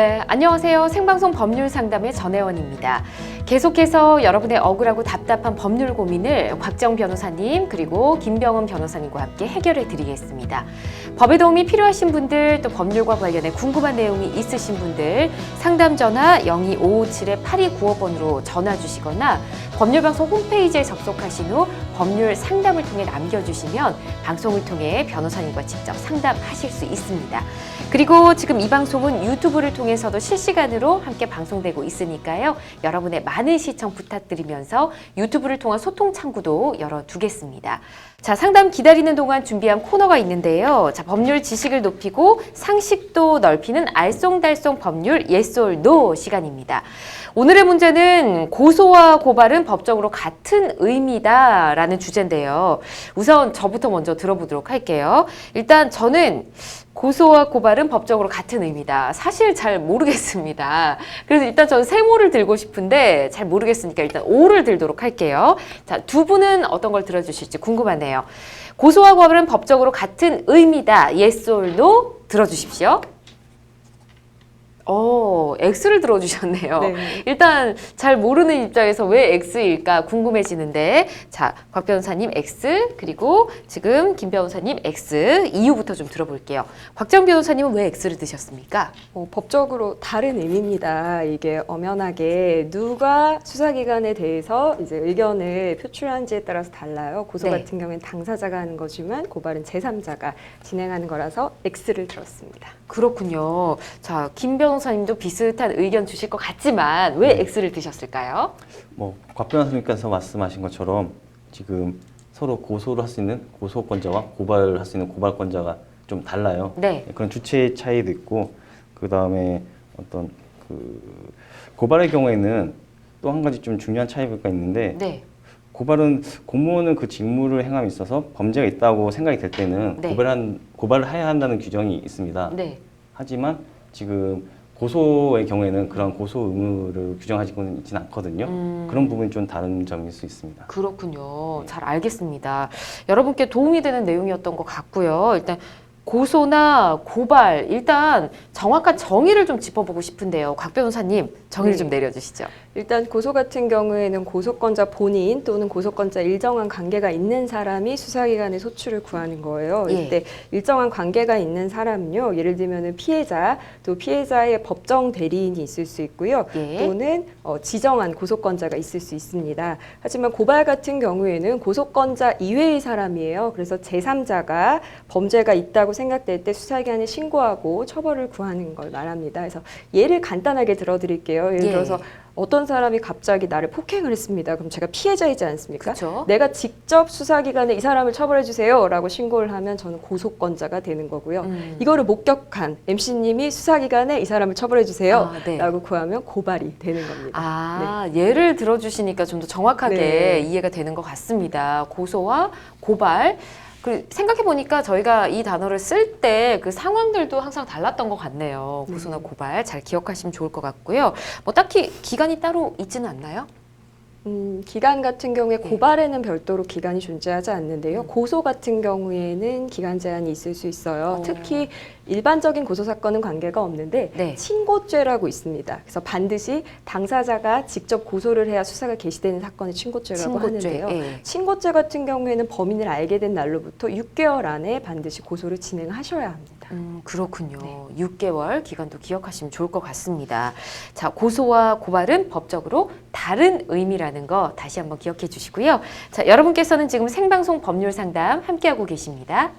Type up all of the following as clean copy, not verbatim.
네, 안녕하세요. 생방송 법률 상담의 전혜원입니다. 계속해서 여러분의 억울하고 답답한 법률 고민을 곽정 변호사님 그리고 김병은 변호사님과 함께 해결해 드리겠습니다. 법에 도움이 필요하신 분들, 또 법률과 관련해 궁금한 내용이 있으신 분들 상담 전화 02557-8295번으로 전화 주시거나 법률방송 홈페이지에 접속하신 후 법률 상담을 통해 남겨주시면 방송을 통해 변호사님과 직접 상담하실 수 있습니다. 그리고 지금 이 방송은 유튜브를 통해서도 실시간으로 함께 방송되고 있으니까요. 여러분의 많은 시청 부탁드리면서 유튜브를 통한 소통 창구도 열어두겠습니다. 자, 상담 기다리는 동안 준비한 코너가 있는데요. 자, 법률 지식을 높이고 상식도 넓히는 알쏭달쏭 법률 Yes or No 시간입니다. 오늘의 문제는 고소와 고발은 법적으로 같은 의미다 라는 주제인데요. 우선 저부터 먼저 들어보도록 할게요. 일단 저는 고소와 고발은 법적으로 같은 의미다. 사실 잘 모르겠습니다. 그래서 일단 저는 세모를 들고 싶은데 잘 모르겠으니까 일단 오를 들도록 할게요. 자, 두 분은 어떤 걸 들어주실지 궁금하네요. 고소와 고발은 법적으로 같은 의미다. Yes or No 들어주십시오. X를 들어주셨네요. 네. 일단 잘 모르는 입장에서 왜 X일까 궁금해지는데, 자, 곽 변호사님 X, 그리고 지금 김 변호사님 X 이유부터 좀 들어볼게요. 곽정 변호사님은 왜 X를 드셨습니까? 법적으로 다른 의미입니다. 이게 엄연하게 누가 수사기관에 대해서 이제 의견을 표출한지에 따라서 달라요. 고소 네. 같은 경우에는 당사자가 하는 거지만 고발은 제3자가 진행하는 거라서 X를 들었습니다. 그렇군요. 자, 김 변호사님도 비슷한 의견 주실 것 같지만 왜 X를 드셨을까요? 곽 변호사님께서 말씀하신 것처럼 지금 서로 고소를 할 수 있는 고소권자와 고발을 할 수 있는 고발권자가 좀 달라요. 네. 그런 주체의 차이도 있고, 그 다음에 어떤 고발의 경우에는 또 한 가지 좀 중요한 차이가 있는데, 네. 고발은 공무원은 그 직무를 행함에 있어서 범죄가 있다고 생각이 될 때는 네. 고발을 해야 한다는 규정이 있습니다. 네. 하지만 지금 고소의 경우에는 그런 고소 의무를 규정하지는 있지는 않거든요. 그런 부분이 좀 다른 점일 수 있습니다. 그렇군요. 잘 알겠습니다. 여러분께 도움이 되는 내용이었던 것 같고요. 일단 고소나 고발, 일단 정확한 정의를 좀 짚어보고 싶은데요. 곽 변호사님, 정의를 좀 내려주시죠. 일단 고소 같은 경우에는 고소권자 본인 또는 고소권자 일정한 관계가 있는 사람이 수사기관에 소출을 구하는 거예요. 예. 이때 일정한 관계가 있는 사람은요, 예를 들면 피해자, 또 피해자의 법정 대리인이 있을 수 있고요. 예. 또는 지정한 고소권자가 있을 수 있습니다. 하지만 고발 같은 경우에는 고소권자 이외의 사람이에요. 그래서 제3자가 범죄가 있다고 생각될 때 수사기관에 신고하고 처벌을 구하는 걸 말합니다. 그래서 예를 간단하게 들어드릴게요. 예를 예. 들어서 어떤 사람이 갑자기 나를 폭행을 했습니다. 그럼 제가 피해자이지 않습니까? 그쵸? 내가 직접 수사기관에 이 사람을 처벌해 주세요 라고 신고를 하면 저는 고소권자가 되는 거고요. 이거를 목격한 MC님이 수사기관에 이 사람을 처벌해 주세요 네. 라고 구하면 고발이 되는 겁니다. 예를 들어주시니까 좀 더 정확하게 네. 이해가 되는 것 같습니다. 고소와 고발. 생각해보니까 저희가 이 단어를 쓸 때 그 상황들도 항상 달랐던 것 같네요. 고소나 고발 잘 기억하시면 좋을 것 같고요. 딱히 기간이 따로 있지는 않나요? 기간 같은 경우에 고발에는 별도로 기간이 존재하지 않는데요. 고소 같은 경우에는 기간 제한이 있을 수 있어요. 특히 일반적인 고소 사건은 관계가 없는데 네. 친고죄라고 있습니다. 그래서 반드시 당사자가 직접 고소를 해야 수사가 개시되는 사건을 친고죄라고 하는데요. 예. 친고죄 같은 경우에는 범인을 알게 된 날로부터 6개월 안에 반드시 고소를 진행하셔야 합니다. 그렇군요. 네. 6개월 기간도 기억하시면 좋을 것 같습니다. 자, 고소와 고발은 법적으로 다른 의미라는 거 다시 한번 기억해 주시고요. 자, 여러분께서는 지금 생방송 법률 상담 함께하고 계십니다.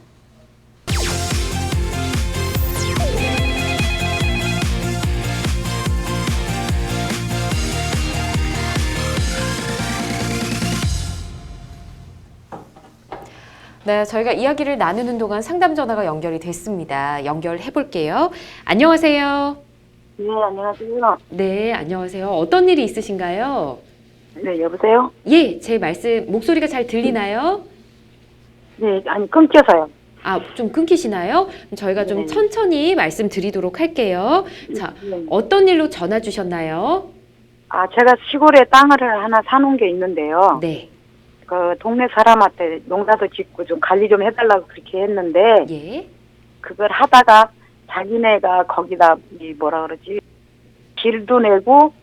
네, 저희가 이야기를 나누는 동안 상담 전화가 연결이 됐습니다. 연결해 볼게요. 안녕하세요. 네, 안녕하세요. 네, 안녕하세요. 어떤 일이 있으신가요? 네, 여보세요? 예, 제 말씀, 목소리가 잘 들리나요? 네, 아니, 끊겨서요. 좀 끊기시나요? 저희가 좀 네. 천천히 말씀드리도록 할게요. 자, 네. 어떤 일로 전화 주셨나요? 제가 시골에 땅을 하나 사놓은 게 있는데요. 네. 그 동네 사람한테 농사도 짓고 좀 관리 좀 해달라고 그렇게 했는데 예. 그걸 하다가 자기네가 거기다 뭐라 그러지 길도 내고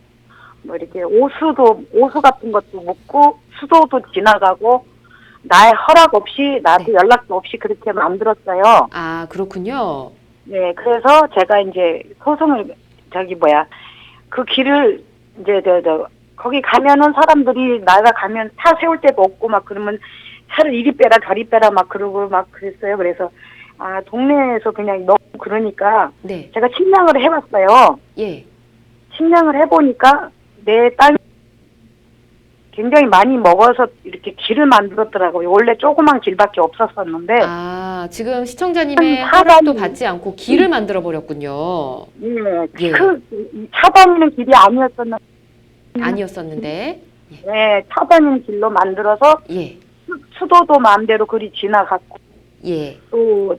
뭐 이렇게 오수 같은 것도 묻고 수도도 지나가고 나의 허락 없이 나한테 네. 연락도 없이 그렇게 만들었어요. 아, 그렇군요. 네, 그래서 제가 이제 소송을 그 길을 이제 거기 가면은 사람들이 나가 가면 차 세울 데도 없고 막 그러면 차를 이리 빼라 저리 빼라 막 그러고 막 그랬어요. 그래서 동네에서 그냥 너무 그러니까 네. 제가 측량을 해봤어요. 예. 측량을 해보니까 내 땅이 굉장히 많이 먹어서 이렇게 길을 만들었더라고요. 원래 조그만 길밖에 없었었는데 아, 지금 시청자님의 한 허락도 차단이- 받지 않고 길을 만들어 버렸군요. 예. 차 다니는 길이 아니었었는데 아니었었는데. 네, 차 다니는 길로 만들어서 예. 수도도 마음대로 그리 지나갔고 예. 또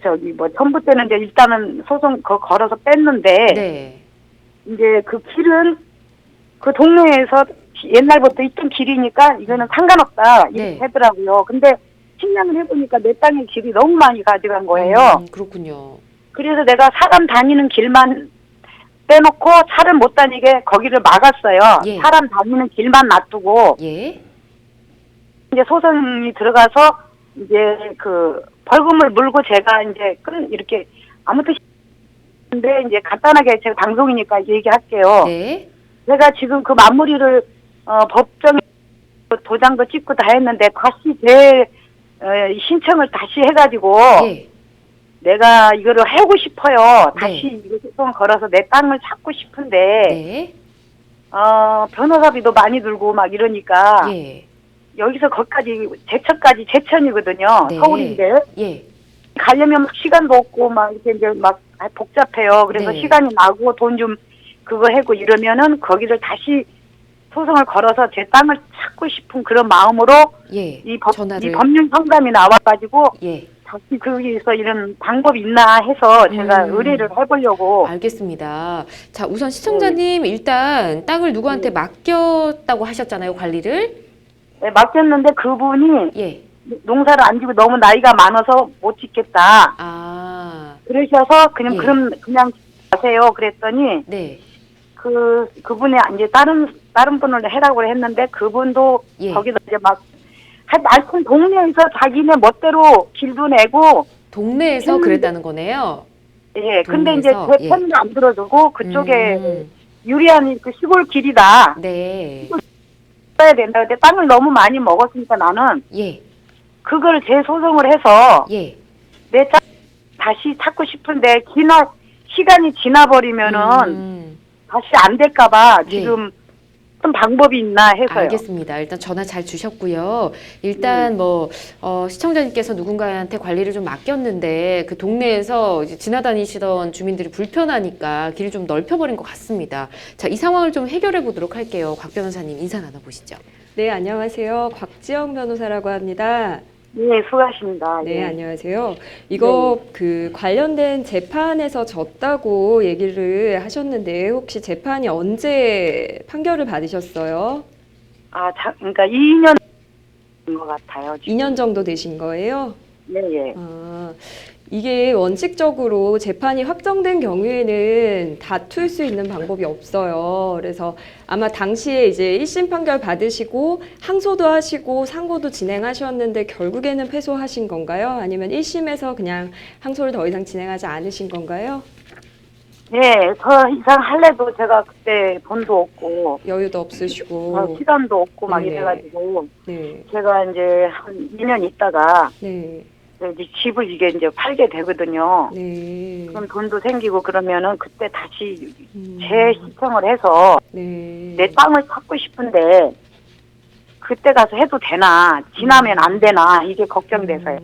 전부 때는 이제 일단은 소송 걸어서 뺐는데 네. 이제 그 길은 그 동네에서 옛날부터 있던 길이니까 이거는 상관없다 이렇게 네. 하더라고요. 근데 측량을 해보니까 내 땅의 길이 너무 많이 가져간 거예요. 그렇군요. 그래서 내가 사람 다니는 길만 빼놓고 차를 못 다니게 거기를 막았어요. 예. 사람 다니는 길만 놔두고 예. 이제 소송이 들어가서 이제 그 벌금을 물고 제가 이제 이렇게 아무튼 근데 이제 간단하게 제가 방송이니까 얘기할게요. 네. 제가 지금 그 마무리를 법정 도장도 찍고 다 했는데 다시 신청을 다시 해가지고 예. 내가 이거를 하고 싶어요. 네. 다시 이거 소송을 걸어서 내 땅을 찾고 싶은데 네. 변호사비도 많이 들고 막 이러니까 예. 여기서 거기까지 제천이거든요. 네. 서울인데 예. 가려면 막 시간도 없고 막 이렇게 이제 막 복잡해요. 그래서 네. 시간이 나고 돈 좀 그거 하고 이러면은 거기를 다시 소송을 걸어서 제 땅을 찾고 싶은 그런 마음으로 예. 이 전화를. 법률 상담이 나와가지고 예. 다시 거기서 이런 방법이 있나 해서 제가 의뢰를 해보려고. 알겠습니다. 자, 우선 시청자님 일단 땅을 누구한테 맡겼다고 하셨잖아요, 관리를. 네, 맡겼는데 그분이 예. 농사를 안 지고 너무 나이가 많아서 못 짓겠다. 아, 그러셔서 그냥 예. 그냥 하세요. 그랬더니 네. 그분이 이제 다른 분을 해라고 했는데 그분도 예. 거기서 이제 하여튼 동네에서 자기네 멋대로 길도 내고 동네에서 그랬다는 거네요. 예 근데 이제 동네에서, 제 편을 안 들어주고 그쪽에 음, 유리한 그 시골 길이다 네. 써야 된다. 근데 땅을 너무 많이 먹었으니까 나는 예. 그걸 재소송을 해서 예. 내 땅 다시 찾고 싶은데 시간이 지나버리면은 다시 안 될까봐 예. 지금 어떤 방법이 있나 해서요. 알겠습니다. 일단 전화 잘 주셨고요. 일단 시청자님께서 누군가한테 관리를 좀 맡겼는데 그 동네에서 이제 지나다니시던 주민들이 불편하니까 길을 좀 넓혀버린 것 같습니다. 자, 이 상황을 좀 해결해 보도록 할게요. 곽 변호사님 인사 나눠보시죠. 네, 안녕하세요. 곽지영 변호사라고 합니다. 네, 수고하십니다. 네, 예. 안녕하세요. 이거 그 관련된 재판에서 졌다고 얘기를 하셨는데 혹시 재판이 언제 판결을 받으셨어요? 그러니까 2년인 것 같아요. 지금. 2년 정도 되신 거예요? 네, 예. 이게 원칙적으로 재판이 확정된 경우에는 다툴 수 있는 방법이 없어요. 그래서 아마 당시에 이제 1심 판결 받으시고 항소도 하시고 상고도 진행하셨는데 결국에는 패소하신 건가요? 아니면 1심에서 그냥 항소를 더 이상 진행하지 않으신 건가요? 네, 더 이상 할래도 제가 그때 돈도 없고, 여유도 없으시고. 시간도 없고 막 네네. 이래가지고, 네. 제가 이제 한 2년 있다가, 네. 이제 집을 이게 이제 팔게 되거든요. 네. 그럼 돈도 생기고 그러면은 그때 다시 음. 재신청을 해서 네. 내 땅을 찾고 싶은데, 그때 가서 해도 되나, 지나면 안 되나, 이게 걱정돼서요.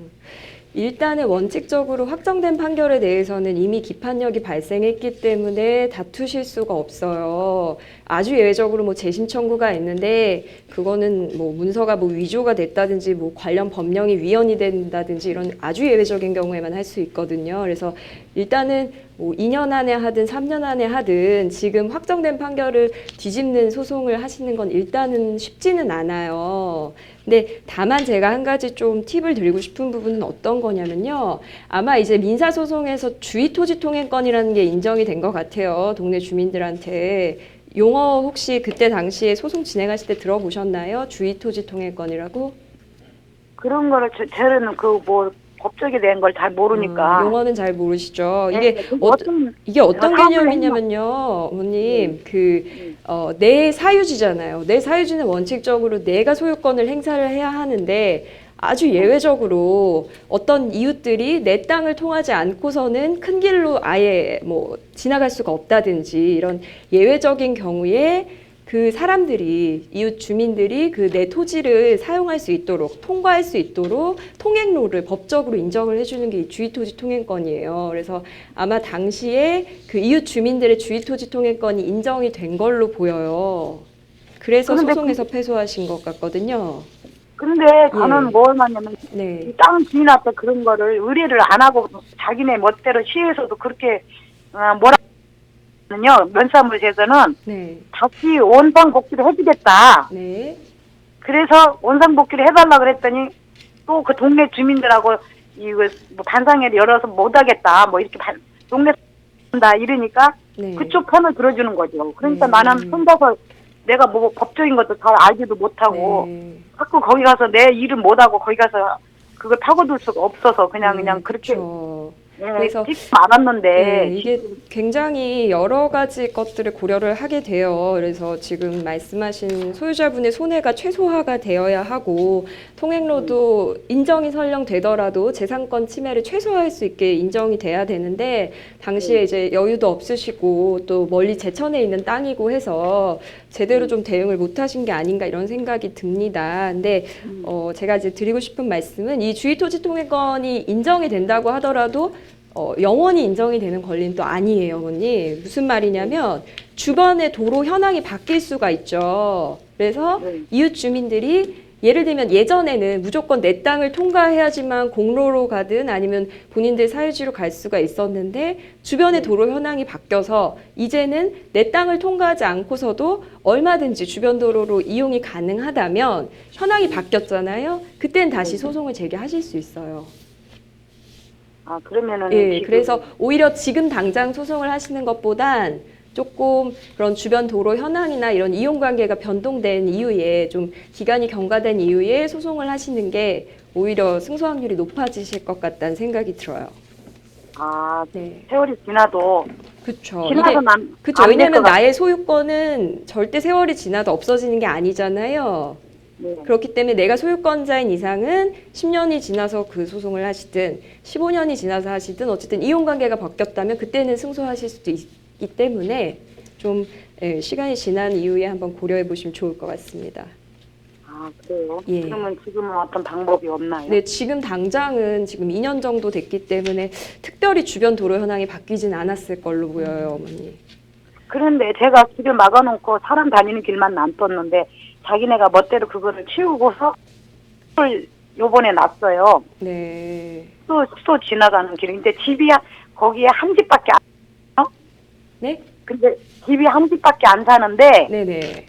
일단은 원칙적으로 확정된 판결에 대해서는 이미 기판력이 발생했기 때문에 다투실 수가 없어요. 아주 예외적으로 뭐 재심 청구가 있는데 그거는 뭐 문서가 뭐 위조가 됐다든지 뭐 관련 법령이 위헌이 된다든지 이런 아주 예외적인 경우에만 할 수 있거든요. 그래서 일단은 뭐 2년 안에 하든 3년 안에 하든 지금 확정된 판결을 뒤집는 소송을 하시는 건 일단은 쉽지는 않아요. 근데 다만 제가 한 가지 좀 팁을 드리고 싶은 부분은 어떤 거냐면요. 아마 이제 민사소송에서 주의토지통행권이라는 게 인정이 된 것 같아요. 동네 주민들한테. 용어 혹시 그때 당시에 소송 진행하실 때 들어보셨나요? 주의토지통행권이라고? 그런 거를 저는 그 뭐 법적에 대한 걸 잘 모르니까. 용어는 잘 모르시죠. 네, 이게 근데 이게 어떤 사업을 개념이냐면요, 어머님, 내 사유지잖아요. 내 사유지는 원칙적으로 내가 소유권을 행사를 해야 하는데 아주 예외적으로 어떤 이웃들이 내 땅을 통하지 않고서는 큰 길로 아예 뭐 지나갈 수가 없다든지 이런 예외적인 경우에 그 사람들이 이웃 주민들이 그 내 토지를 사용할 수 있도록 통과할 수 있도록 통행로를 법적으로 인정을 해주는 게 이 주의토지 통행권이에요. 그래서 아마 당시에 그 이웃 주민들의 주의토지 통행권이 인정이 된 걸로 보여요. 그래서 그런데 소송에서 패소하신 것 같거든요. 근데 저는 예. 뭘 말냐면 네, 이 땅 주인한테 그런 거를 의뢰를 안 하고 자기네 멋대로 시에서도 그렇게 뭐라 하냐면요. 면사무소에서는 네, 다시 원상복귀를 해주겠다. 네, 그래서 원상복귀를 해달라 그랬더니 또 그 동네 주민들하고 이거 뭐 반상회를 열어서 못하겠다. 뭐 이렇게 동네 한다 이러니까 네. 그쪽 편을 들어주는 거죠. 그러니까 네. 나는 혼자서 내가 뭐 법적인 것도 잘 알지도 못하고 네. 자꾸 거기 가서 내 일은 못하고 거기 가서 그걸 파고들 수가 없어서 그냥 그렇게 그렇죠. 그래서 그래서 않았는데 네, 이게 굉장히 여러 가지 것들을 고려를 하게 돼요. 그래서 지금 말씀하신 소유자분의 손해가 최소화가 되어야 하고 통행로도 인정이 설령 되더라도 재산권 침해를 최소화할 수 있게 인정이 돼야 되는데 당시에 이제 여유도 없으시고 또 멀리 제천에 있는 땅이고 해서 제대로 좀 대응을 못 하신 게 아닌가 이런 생각이 듭니다. 근데 제가 이제 드리고 싶은 말씀은 이 주의토지 통행권이 인정이 된다고 하더라도 영원히 인정이 되는 권리는 또 아니에요, 어머니. 무슨 말이냐면 주변의 도로 현황이 바뀔 수가 있죠. 그래서 이웃 주민들이 예를 들면 예전에는 무조건 내 땅을 통과해야지만 공로로 가든 아니면 본인들 사유지로 갈 수가 있었는데 주변의 도로 현황이 바뀌어서 이제는 내 땅을 통과하지 않고서도 얼마든지 주변 도로로 이용이 가능하다면 현황이 바뀌었잖아요. 그땐 다시 소송을 제기하실 수 있어요. 아 그러면은 예, 지금 그래서 오히려 지금 당장 소송을 하시는 것보단 조금 그런 주변 도로 현황이나 이런 이용 관계가 변동된 이후에 좀 기간이 경과된 이후에 소송을 하시는 게 오히려 승소 확률이 높아지실 것 같다는 생각이 들어요. 네. 세월이 지나도 그렇죠. 지나서 그렇죠. 왜냐하면 나의 소유권은 절대 세월이 지나도 없어지는 게 아니잖아요. 네. 그렇기 때문에 내가 소유권자인 이상은 10년이 지나서 그 소송을 하시든 15년이 지나서 하시든 어쨌든 이용관계가 바뀌었다면 그때는 승소하실 수도 있기 때문에 좀 시간이 지난 이후에 한번 고려해 보시면 좋을 것 같습니다. 아 그래요? 예. 그러면 지금은 어떤 방법이 없나요? 네, 지금 당장은 지금 2년 정도 됐기 때문에 특별히 주변 도로 현황이 바뀌진 않았을 걸로 보여요, 어머니. 그런데 제가 길을 막아놓고 사람 다니는 길만 놔뒀는데 자기네가 멋대로 그거를 치우고서 요번에 놨어요. 네. 또 지나가는 길인데 집이 거기에 한 집밖에 안 네? 근데 집이 한 집밖에 안 사는데 네네.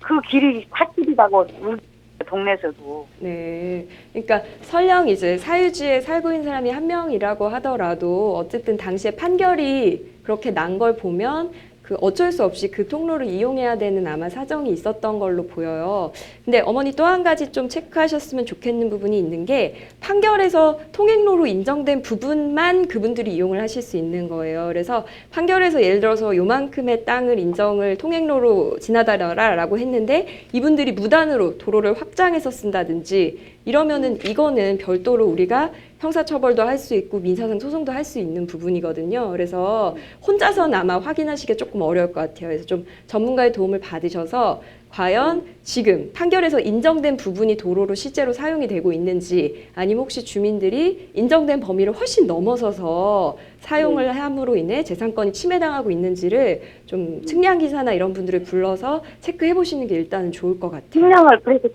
그 길이 찻길이라고 우리 동네에서도. 네. 그러니까 설령 이제 사유지에 살고 있는 사람이 한 명이라고 하더라도 어쨌든 당시에 판결이 그렇게 난 걸 보면 그 어쩔 수 없이 그 통로를 이용해야 되는 아마 사정이 있었던 걸로 보여요. 근데 어머니 또 한 가지 좀 체크하셨으면 좋겠는 부분이 있는 게 판결에서 통행로로 인정된 부분만 그분들이 이용을 하실 수 있는 거예요. 그래서 판결에서 예를 들어서 요만큼의 땅을 인정을 통행로로 지나다녀라라고 했는데 이분들이 무단으로 도로를 확장해서 쓴다든지 이러면은 이거는 별도로 우리가 형사처벌도 할 수 있고 민사상 소송도 할 수 있는 부분이거든요. 그래서 혼자서는 아마 확인하시기 조금 어려울 것 같아요. 그래서 좀 전문가의 도움을 받으셔서 과연 지금 판결에서 인정된 부분이 도로로 실제로 사용이 되고 있는지 아니면 혹시 주민들이 인정된 범위를 훨씬 넘어서서 사용을 함으로 인해 재산권이 침해당하고 있는지를 좀 측량기사나 이런 분들을 불러서 체크해 보시는 게 일단은 좋을 것 같아요. 측량을 그래서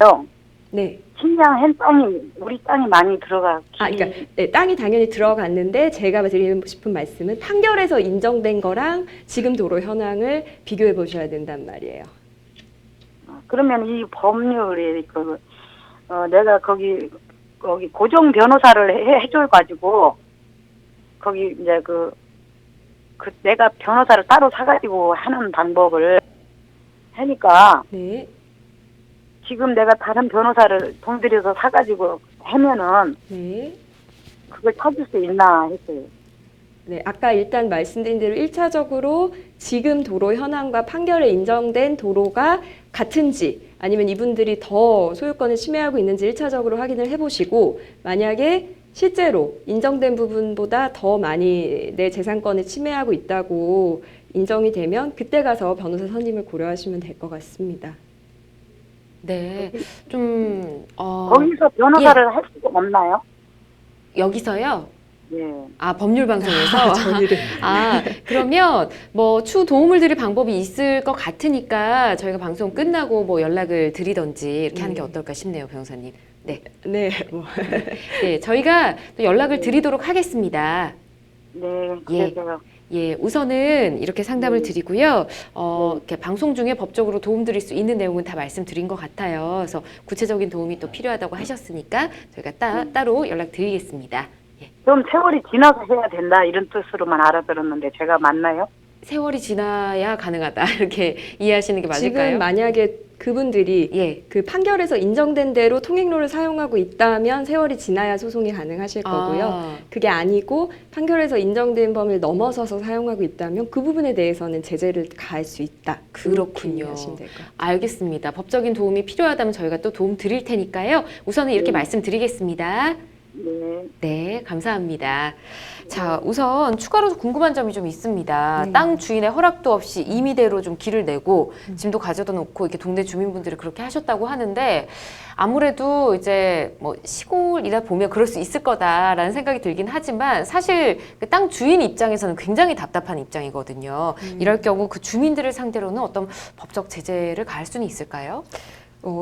했어요. 네. 측량한 땅이 우리 땅이 많이 들어가. 그러니까 네, 땅이 당연히 들어갔는데 제가 드리고 싶은 말씀은 판결에서 인정된 거랑 지금 도로 현황을 비교해 보셔야 된단 말이에요. 그러면 이 법률이 내가 거기 고정 변호사를 해줘 가지고 거기 이제 그 내가 변호사를 따로 사가지고 하는 방법을 하니까 네. 지금 내가 다른 변호사를 돈 들여서 사가지고 하면은 네. 그걸 찾을 수 있나 했어요. 네, 아까 일단 말씀드린 대로 1차적으로 지금 도로 현황과 판결에 인정된 도로가 같은지 아니면 이분들이 더 소유권을 침해하고 있는지 1차적으로 확인을 해보시고 만약에 실제로 인정된 부분보다 더 많이 내 재산권을 침해하고 있다고 인정이 되면 그때 가서 변호사 선임을 고려하시면 될 것 같습니다. 네, 좀 거기서 변호사를 할 수가 없나요? 여기서요. 예. 아, 법률 방송에서 저희를 그러면 뭐 추후 도움을 드릴 방법이 있을 것 같으니까 저희가 방송 끝나고 뭐 연락을 드리던지 이렇게 하는 게 어떨까 싶네요, 변호사님. 네, 네, 뭐 네, 저희가 또 연락을 드리도록 하겠습니다. 네, 예. 그래서요. 예, 우선은 이렇게 상담을 드리고요. 이렇게 방송 중에 법적으로 도움 드릴 수 있는 내용은 다 말씀드린 것 같아요. 그래서 구체적인 도움이 또 필요하다고 하셨으니까 저희가 따로 연락 드리겠습니다. 예. 좀 세월이 지나서 해야 된다 이런 뜻으로만 알아들었는데 제가 맞나요? 세월이 지나야 가능하다 이렇게 이해하시는 게 맞을까요? 지금 만약에 그분들이 예. 그 판결에서 인정된 대로 통행로를 사용하고 있다면 세월이 지나야 소송이 가능하실 거고요. 아, 그게 아니고 판결에서 인정된 범위를 넘어서서 사용하고 있다면 그 부분에 대해서는 제재를 가할 수 있다. 그렇군요. 그렇게 이해하시면 될 것 같아요. 알겠습니다. 법적인 도움이 필요하다면 저희가 또 도움 드릴 테니까요. 우선은 이렇게 말씀드리겠습니다. 네. 네, 감사합니다. 자, 우선 추가로 궁금한 점이 좀 있습니다. 네. 땅 주인의 허락도 없이 임의대로 좀 길을 내고 짐도 가져다 놓고 이렇게 동네 주민분들이 그렇게 하셨다고 하는데 아무래도 이제 뭐 시골이다 보면 그럴 수 있을 거다라는 생각이 들긴 하지만 사실 그 땅 주인 입장에서는 굉장히 답답한 입장이거든요. 이럴 경우 그 주민들을 상대로는 어떤 법적 제재를 가할 수는 있을까요?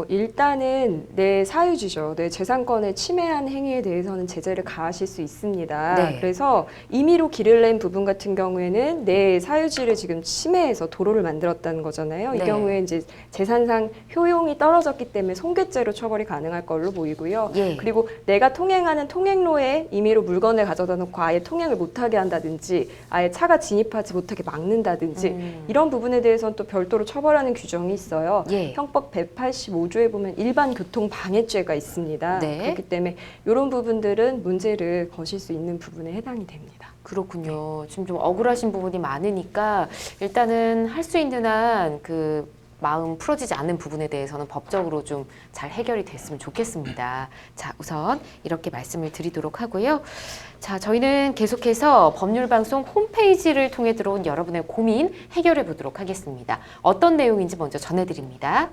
일단은 내 사유지죠. 내 재산권을 침해한 행위에 대해서는 제재를 가하실 수 있습니다. 네. 그래서 임의로 길을 낸 부분 같은 경우에는 내 사유지를 지금 침해해서 도로를 만들었다는 거잖아요. 네. 이 경우에 이제 재산상 효용이 떨어졌기 때문에 손괴죄로 처벌이 가능할 걸로 보이고요. 예. 그리고 내가 통행하는 통행로에 임의로 물건을 가져다 놓고 아예 통행을 못하게 한다든지 아예 차가 진입하지 못하게 막는다든지 이런 부분에 대해서는 또 별도로 처벌하는 규정이 있어요. 예. 형법 185조에 보면 일반 교통 방해죄가 있습니다. 네. 그렇기 때문에 이런 부분들은 문제를 거실 수 있는 부분에 해당이 됩니다. 그렇군요. 지금 좀 억울하신 부분이 많으니까 일단은 할 수 있는 한 그 마음 풀어지지 않는 부분에 대해서는 법적으로 좀 잘 해결이 됐으면 좋겠습니다. 자, 우선 이렇게 말씀을 드리도록 하고요. 자, 저희는 계속해서 법률방송 홈페이지를 통해 들어온 여러분의 고민 해결해 보도록 하겠습니다. 어떤 내용인지 먼저 전해드립니다.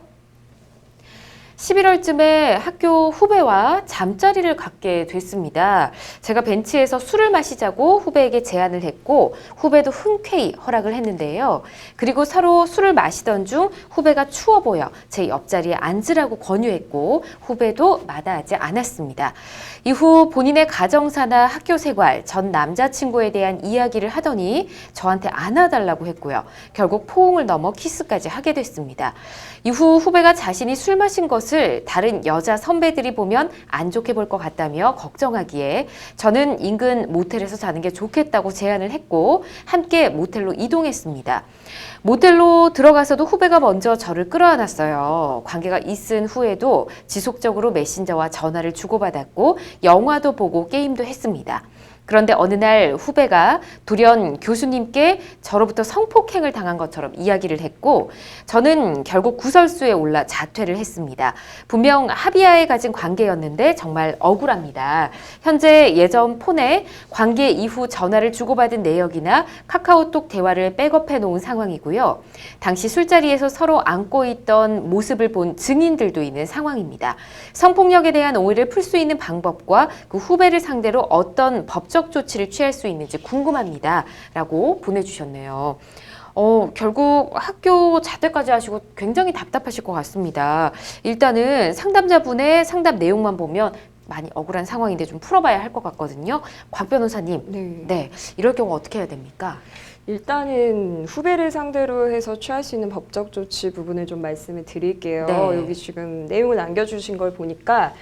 11월쯤에 학교 후배와 잠자리를 갖게 됐습니다. 제가 벤치에서 술을 마시자고 후배에게 제안을 했고 후배도 흔쾌히 허락을 했는데요. 그리고 서로 술을 마시던 중 후배가 추워 보여 제 옆자리에 앉으라고 권유했고 후배도 마다하지 않았습니다. 이후 본인의 가정사나 학교 생활, 전 남자친구에 대한 이야기를 하더니 저한테 안아달라고 했고요. 결국 포옹을 넘어 키스까지 하게 됐습니다. 이후 후배가 자신이 술 마신 것을 다른 여자 선배들이 보면 안 좋게 볼 것 같다며 걱정하기에 저는 인근 모텔에서 자는 게 좋겠다고 제안을 했고 함께 모텔로 이동했습니다. 모텔로 들어가서도 후배가 먼저 저를 끌어안았어요. 관계가 있은 후에도 지속적으로 메신저와 전화를 주고받았고 영화도 보고 게임도 했습니다. 그런데 어느 날 후배가 돌연 교수님께 저로부터 성폭행을 당한 것처럼 이야기를 했고 저는 결국 구설수에 올라 자퇴를 했습니다. 분명 합의하에 가진 관계였는데 정말 억울합니다. 현재 예전 폰에 관계 이후 전화를 주고받은 내역이나 카카오톡 대화를 백업해 놓은 상황이고요. 당시 술자리에서 서로 안고 있던 모습을 본 증인들도 있는 상황입니다. 성폭력에 대한 오해를 풀 수 있는 방법과 그 후배를 상대로 어떤 법적 조치를 취할 수 있는지 궁금합니다. 라고 보내주셨네요. 결국 학교 자퇴까지 하시고 굉장히 답답하실 것 같습니다. 일단은 상담자분의 상담 내용만 보면 많이 억울한 상황인데 좀 풀어봐야 할 것 같거든요. 곽 변호사님, 네, 이럴 경우 어떻게 해야 됩니까? 일단은 후배를 상대로 해서 취할 수 있는 법적 조치 부분을 좀 말씀을 드릴게요. 네. 여기 지금 내용을 남겨주신 걸 보니까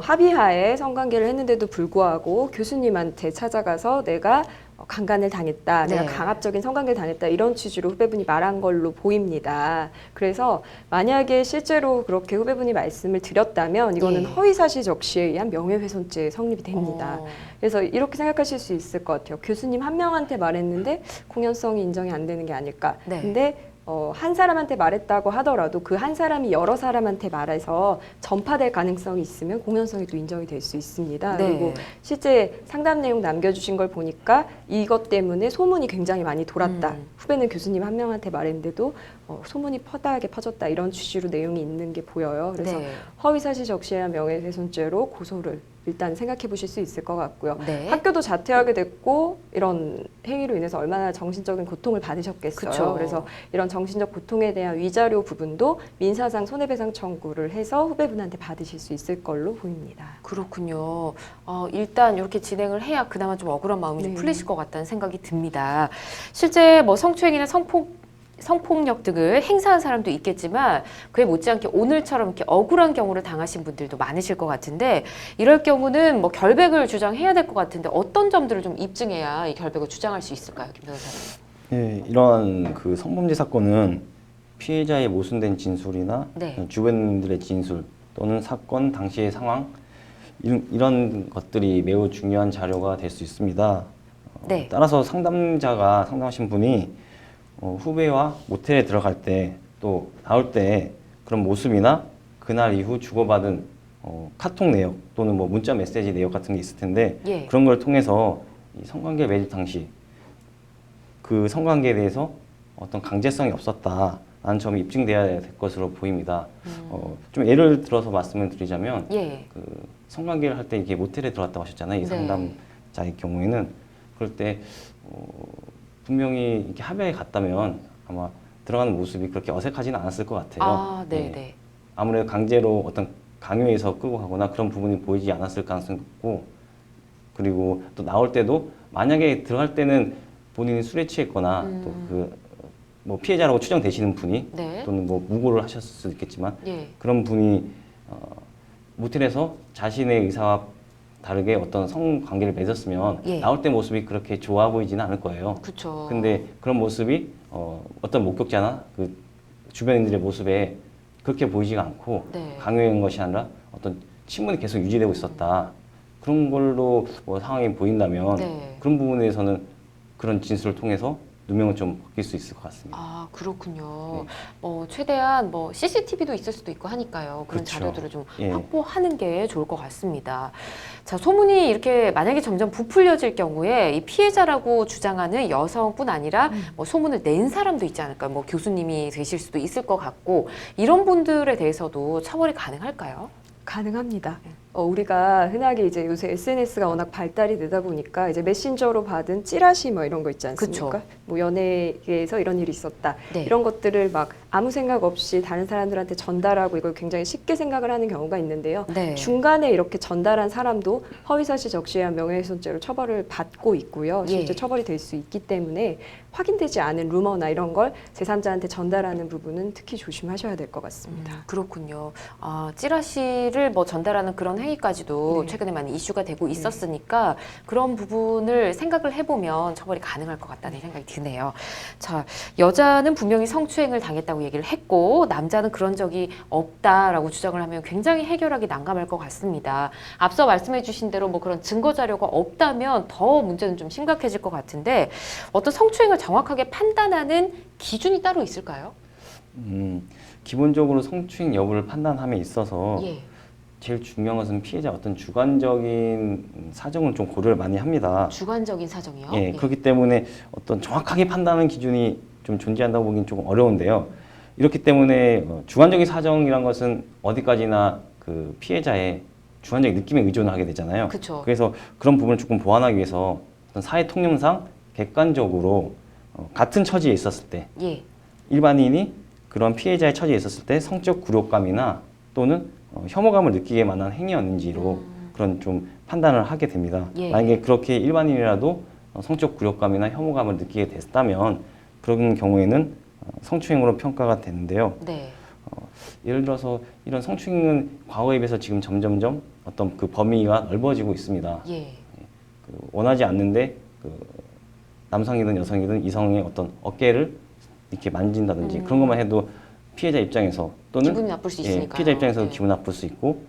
합의하에 성관계를 했는데도 불구하고 교수님한테 찾아가서 내가 강간을 당했다, 네. 내가 강압적인 성관계를 당했다 이런 취지로 후배분이 말한 걸로 보입니다. 그래서 만약에 실제로 그렇게 후배분이 말씀을 드렸다면 이거는 예. 허위사실 적시에 의한 명예훼손죄 성립이 됩니다. 그래서 이렇게 생각하실 수 있을 것 같아요. 교수님 한 명한테 말했는데 공연성이 인정이 안 되는 게 아닐까. 네. 근데 한 사람한테 말했다고 하더라도 그 한 사람이 여러 사람한테 말해서 전파될 가능성이 있으면 공연성이 또 인정이 될 수 있습니다. 네. 그리고 실제 상담 내용 남겨주신 걸 보니까 이것 때문에 소문이 굉장히 많이 돌았다. 후배는 교수님 한 명한테 말했는데도 소문이 퍼다하게 퍼졌다. 이런 취지로 내용이 있는 게 보여요. 그래서 네. 허위사실 적시한 명예훼손죄로 고소를 일단 생각해 보실 수 있을 것 같고요. 네. 학교도 자퇴하게 됐고 이런 행위로 인해서 얼마나 정신적인 고통을 받으셨겠어요. 그쵸. 그래서 이런 정신적 고통에 대한 위자료 부분도 민사상 손해배상 청구를 해서 후배분한테 받으실 수 있을 걸로 보입니다. 그렇군요. 일단 이렇게 진행을 해야 그나마 좀 억울한 마음이 좀 네. 풀리실 것 같다는 생각이 듭니다. 실제 뭐 성추행이나 성폭력 등을 행사한 사람도 있겠지만 그에 못지않게 오늘처럼 이렇게 억울한 경우를 당하신 분들도 많으실 것 같은데 이럴 경우는 뭐 결백을 주장해야 될 것 같은데 어떤 점들을 좀 입증해야 이 결백을 주장할 수 있을까요, 김 변호사님? 예, 이러한 그 성범죄 사건은 피해자의 모순된 진술이나 네. 주변인들의 진술 또는 사건 당시의 상황 이런 것들이 매우 중요한 자료가 될 수 있습니다. 네. 따라서 상담하신 분이 후배와 모텔에 들어갈 때 또 나올 때 그런 모습이나 그날 이후 주고받은 카톡 내역 또는 뭐 문자 메시지 내역 같은 게 있을 텐데 예. 그런 걸 통해서 이 성관계 매입 당시 그 성관계에 대해서 어떤 강제성이 없었다라는 점이 입증돼야 될 것으로 보입니다. 좀 예를 들어서 말씀을 드리자면 예. 그 성관계를 할 때 이게 모텔에 들어갔다고 하셨잖아요. 이 네. 상담자의 경우에는 그럴 때 분명히 이렇게 합의에 갔다면 아마 들어가는 모습이 그렇게 어색하지는 않았을 것 같아요. 네, 예. 네. 아무래도 강제로 어떤 강요해서 끌고 가거나 그런 부분이 보이지 않았을 가능성이 높고 그리고 또 나올 때도 만약에 들어갈 때는 본인이 술에 취했거나 또 그 뭐 피해자라고 추정되시는 분이 네. 또는 뭐 무고를 하셨을 수도 있겠지만 예. 그런 분이 모텔에서 자신의 의사와 다르게 어떤 성관계를 맺었으면 예. 나올 때 모습이 그렇게 좋아 보이지는 않을 거예요. 그렇죠. 근데 그런 모습이 어떤 목격자나 그 주변인들의 모습에 그렇게 보이지가 않고 네. 강요한 것이 아니라 어떤 친분이 계속 유지되고 있었다. 그런 걸로 뭐 상황이 보인다면 네. 그런 부분에서는 그런 진술을 통해서 누명을 좀 벗길 수 있을 것 같습니다. 아, 그렇군요. 네. 최대한 뭐 CCTV도 있을 수도 있고 하니까요. 그런 그렇죠. 자료들을 좀 예. 확보하는 게 좋을 것 같습니다. 자, 소문이 이렇게 만약에 점점 부풀려질 경우에 이 피해자라고 주장하는 여성뿐 아니라 뭐 소문을 낸 사람도 있지 않을까요? 뭐 교수님이 되실 수도 있을 것 같고 이런 분들에 대해서도 처벌이 가능할까요? 가능합니다. 우리가 흔하게 이제 요새 SNS가 워낙 발달이 되다 보니까 이제 메신저로 받은 찌라시 뭐 이런 거 있지 않습니까? 그쵸. 뭐 연예계에서 이런 일이 있었다. 네. 이런 것들을 막 아무 생각 없이 다른 사람들한테 전달하고 이걸 굉장히 쉽게 생각을 하는 경우가 있는데요. 네. 중간에 이렇게 전달한 사람도 허위사실 적시에 의한 명예훼손죄로 처벌을 받고 있고요. 실제 예. 처벌이 될 수 있기 때문에 확인되지 않은 루머나 이런 걸 제3자한테 전달하는 부분은 특히 조심하셔야 될 것 같습니다. 그렇군요. 찌라시를 뭐 전달하는 그런 행위까지도 네. 최근에 많이 이슈가 되고 있었으니까 그런 부분을 생각을 해보면 처벌이 가능할 것 같다는 생각이 드네요. 자, 여자는 분명히 성추행을 당했다고 얘기를 했고 남자는 그런 적이 없다라고 주장을 하면 굉장히 해결하기 난감할 것 같습니다. 앞서 말씀해 주신 대로 뭐 그런 증거 자료가 없다면 더 문제는 좀 심각해질 것 같은데 어떤 성추행을 정확하게 판단하는 기준이 따로 있을까요? 기본적으로 성추행 여부를 판단함에 있어서 예. 제일 중요한 것은 피해자 어떤 주관적인 사정을 좀 고려를 많이 합니다. 주관적인 사정이요? 예, 그렇기 때문에 어떤 정확하게 판단하는 기준이 좀 존재한다고 보기는 조금 어려운데요. 이렇기 때문에 주관적인 사정이란 것은 어디까지나 그 피해자의 주관적인 느낌에 의존을 하게 되잖아요. 그쵸. 그래서 그런 부분을 조금 보완하기 위해서 어떤 사회 통념상 객관적으로 같은 처지에 있었을 때 예. 일반인이 그런 피해자의 처지에 있었을 때 성적 굴욕감이나 또는 혐오감을 느끼게 만한 행위였는지로 그런 좀 판단을 하게 됩니다. 예. 만약에 그렇게 일반인이라도 성적 굴욕감이나 혐오감을 느끼게 됐다면 그런 경우에는 성추행으로 평가가 되는데요. 네. 예를 들어서 이런 성추행은 과거에 비해서 지금 점점점 어떤 그 범위가 넓어지고 있습니다. 예. 원하지 않는데 남성이든 여성이든 이성의 어떤 어깨를 이렇게 만진다든지 그런 것만 해도 피해자 입장에서 또는 기분이 나쁠 수 있으니까요. 피해자 입장에서 네. 기분 나쁠 수 있고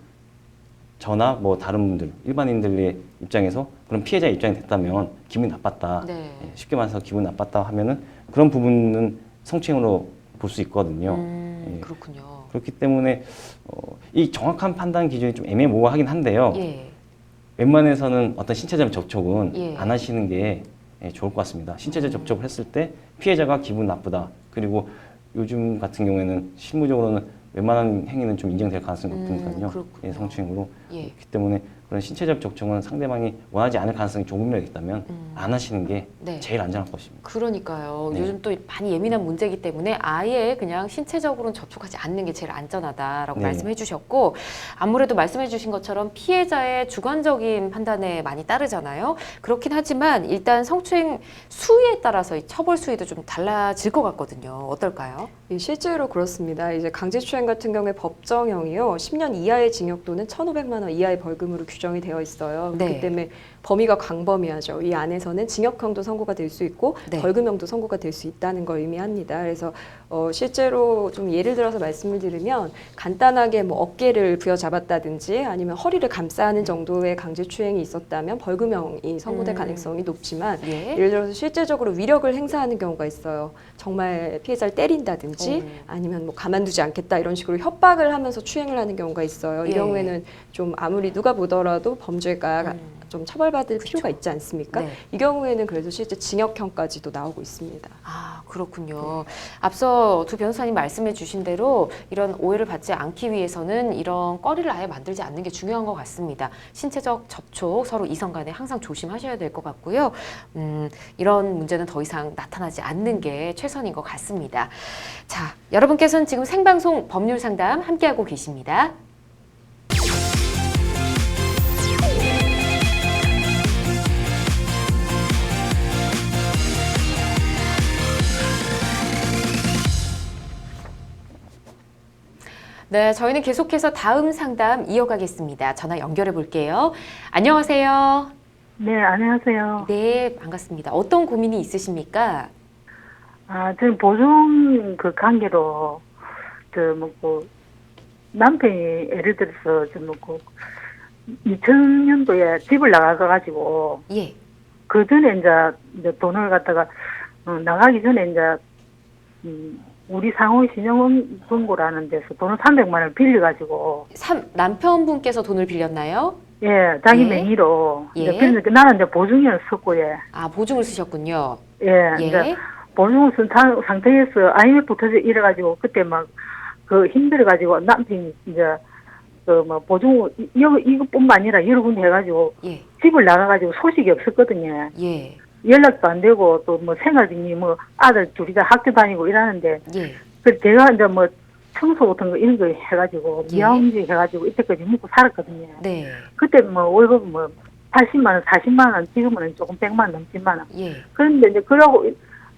저나 뭐 다른 분들 일반인들의 입장에서 그런 피해자 입장이 됐다면 기분이 나빴다. 네. 쉽게 말해서 기분 나빴다 하면은 그런 부분은 성추행으로 볼 수 있거든요. 예. 그렇군요. 그렇기 때문에 이 정확한 판단 기준이 좀 애매모호하긴 한데요. 예. 웬만해서는 어떤 신체적 접촉은 예. 안 하시는 게 좋을 것 같습니다. 신체적 접촉을 했을 때 피해자가 기분 나쁘다. 그리고 요즘 같은 경우에는 실무적으로는 웬만한 행위는 좀 인정될 가능성이 높으니까요. 그렇군요. 예, 성추행으로. 예. 그렇기 때문에 그런 신체적 접촉은 상대방이 원하지 않을 가능성이 조금이라도 있다면 안 하시는 게 네. 제일 안전할 것입니다. 그러니까요. 네. 요즘 또 많이 예민한 문제이기 때문에 아예 그냥 신체적으로는 접촉하지 않는 게 제일 안전하다라고 네. 말씀해 주셨고, 아무래도 말씀해 주신 것처럼 피해자의 주관적인 판단에 많이 따르잖아요. 그렇긴 하지만 일단 성추행 수위에 따라서 이 처벌 수위도 좀 달라질 것 같거든요. 어떨까요? 예, 실제로 그렇습니다. 이제 강제추행 같은 경우에 법정형이요, 10년 이하의 징역 또는 1,500만 원 이하의 벌금으로 규정이 되어 있어요. 네. 그렇기 때문에 범위가 광범위하죠. 이 안에서는 징역형도 선고가 될 수 있고 네. 벌금형도 선고가 될 수 있다는 걸 의미합니다. 그래서 실제로 좀 예를 들어서 말씀을 드리면 간단하게 뭐 어깨를 부여잡았다든지 아니면 허리를 감싸는 정도의 강제추행이 있었다면 벌금형이 선고될 가능성이 높지만 예. 예를 들어서 실제적으로 위력을 행사하는 경우가 있어요. 정말 피해자를 때린다든지 아니면 뭐 가만두지 않겠다 이런 식으로 협박을 하면서 추행을 하는 경우가 있어요. 이 예. 경우에는 좀 아무리 누가 보더라도 범죄가 좀 처벌받을 필요가 있지 않습니까? 네. 이 경우에는 그래서 실제 징역형까지도 나오고 있습니다. 아, 그렇군요. 앞서 두 변호사님 말씀해 주신 대로 이런 오해를 받지 않기 위해서는 이런 거리를 아예 만들지 않는 게 중요한 것 같습니다. 신체적 접촉, 서로 이성 간에 항상 조심하셔야 될 것 같고요. 이런 문제는 더 이상 나타나지 않는 게 최선인 것 같습니다. 자, 여러분께서는 지금 생방송 법률 상담 함께하고 계십니다. 네, 저희는 계속해서 다음 상담 이어가겠습니다. 전화 연결해 볼게요. 안녕하세요. 네, 안녕하세요. 네, 반갑습니다. 어떤 고민이 있으십니까? 저는 보증 그 관계로, 남편이 예를 들어서, 2000년도에 집을 나가가지고, 예. 그 전에 이제 돈을 갖다가, 나가기 전에 우리 상호 신용금고라는 데서 돈을 300만 원을 빌려가지고, 남편분께서 돈을 빌렸나요? 예, 자기 예. 명의로. 예. 이제 빌리니까 나는 이제 보증이었었고, 예. 아, 보증을 쓰셨군요. 예, 예. 이제 보증을 쓴 상태에서 IMF 터져 이래가지고, 그때 힘들어가지고, 남편이 이제, 보증, 이것뿐만 아니라 여러 군데 해가지고, 예. 집을 나가가지고 소식이 없었거든요. 예. 연락도 안 되고, 또 생활비니 아들 둘이 다 학교 다니고 이러는데, 예. 그 제가 이제 청소 같은 거 이런 거 해가지고, 예. 미화음식 해가지고 이때까지 먹고 살았거든요. 네. 그때 월급 80만 원, 40만 원, 지금은 조금 100만 원 넘지만, 예. 그런데 이제 그러고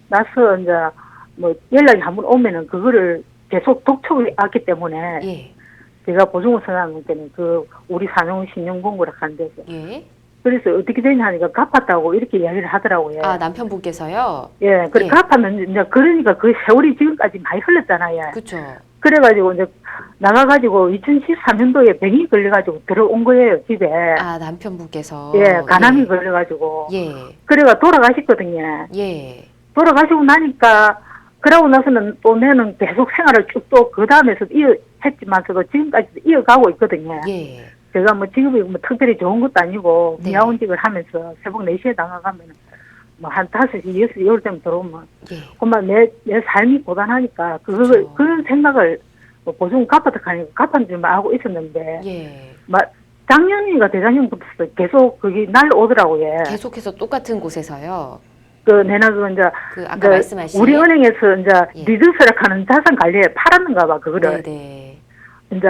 나서 이제 연락이 한번 오면은 그거를 계속 독촉을 했기 때문에, 예. 제가 보증을 선언한 때는 우리 상용 신용공고라 하는 데서. 예. 그래서 어떻게 되냐 하니까 갚았다고 이렇게 이야기를 하더라고요. 아, 남편분께서요? 예, 그래 예. 갚았는데 이제 그러니까 그 세월이 지금까지 많이 흘렀잖아요. 그쵸. 그래가지고 이제 나가가지고 2013년도에 병이 걸려가지고 들어온 거예요, 집에. 아, 남편분께서. 예, 간암이 걸려가지고. 예. 그래가 돌아가셨거든요. 예. 돌아가시고 나니까 그러고 나서는 또 내는 계속 생활을 쭉 또 그 다음에서 했지만서도 지금까지도 이어가고 있거든요. 예. 제가 직업이 특별히 좋은 것도 아니고 네. 미화원직을 하면서 새벽 4시에 나가가면 한 5시, 6시, 6시 때면 들어오면 예. 정말 내 삶이 고단하니까 그렇죠. 그런 생각을 보증 갚았다 하니까 갚았는지만 알고 있었는데 예. 작년인가 재작년부터 계속 그게 날오더라고요. 계속해서 똑같은 곳에서요. 내나도 이제 아까 말씀하신 우리 은행에서 이제 예. 리드스라하는 자산 관리에 팔았는가 봐 그거를. 네네. 이제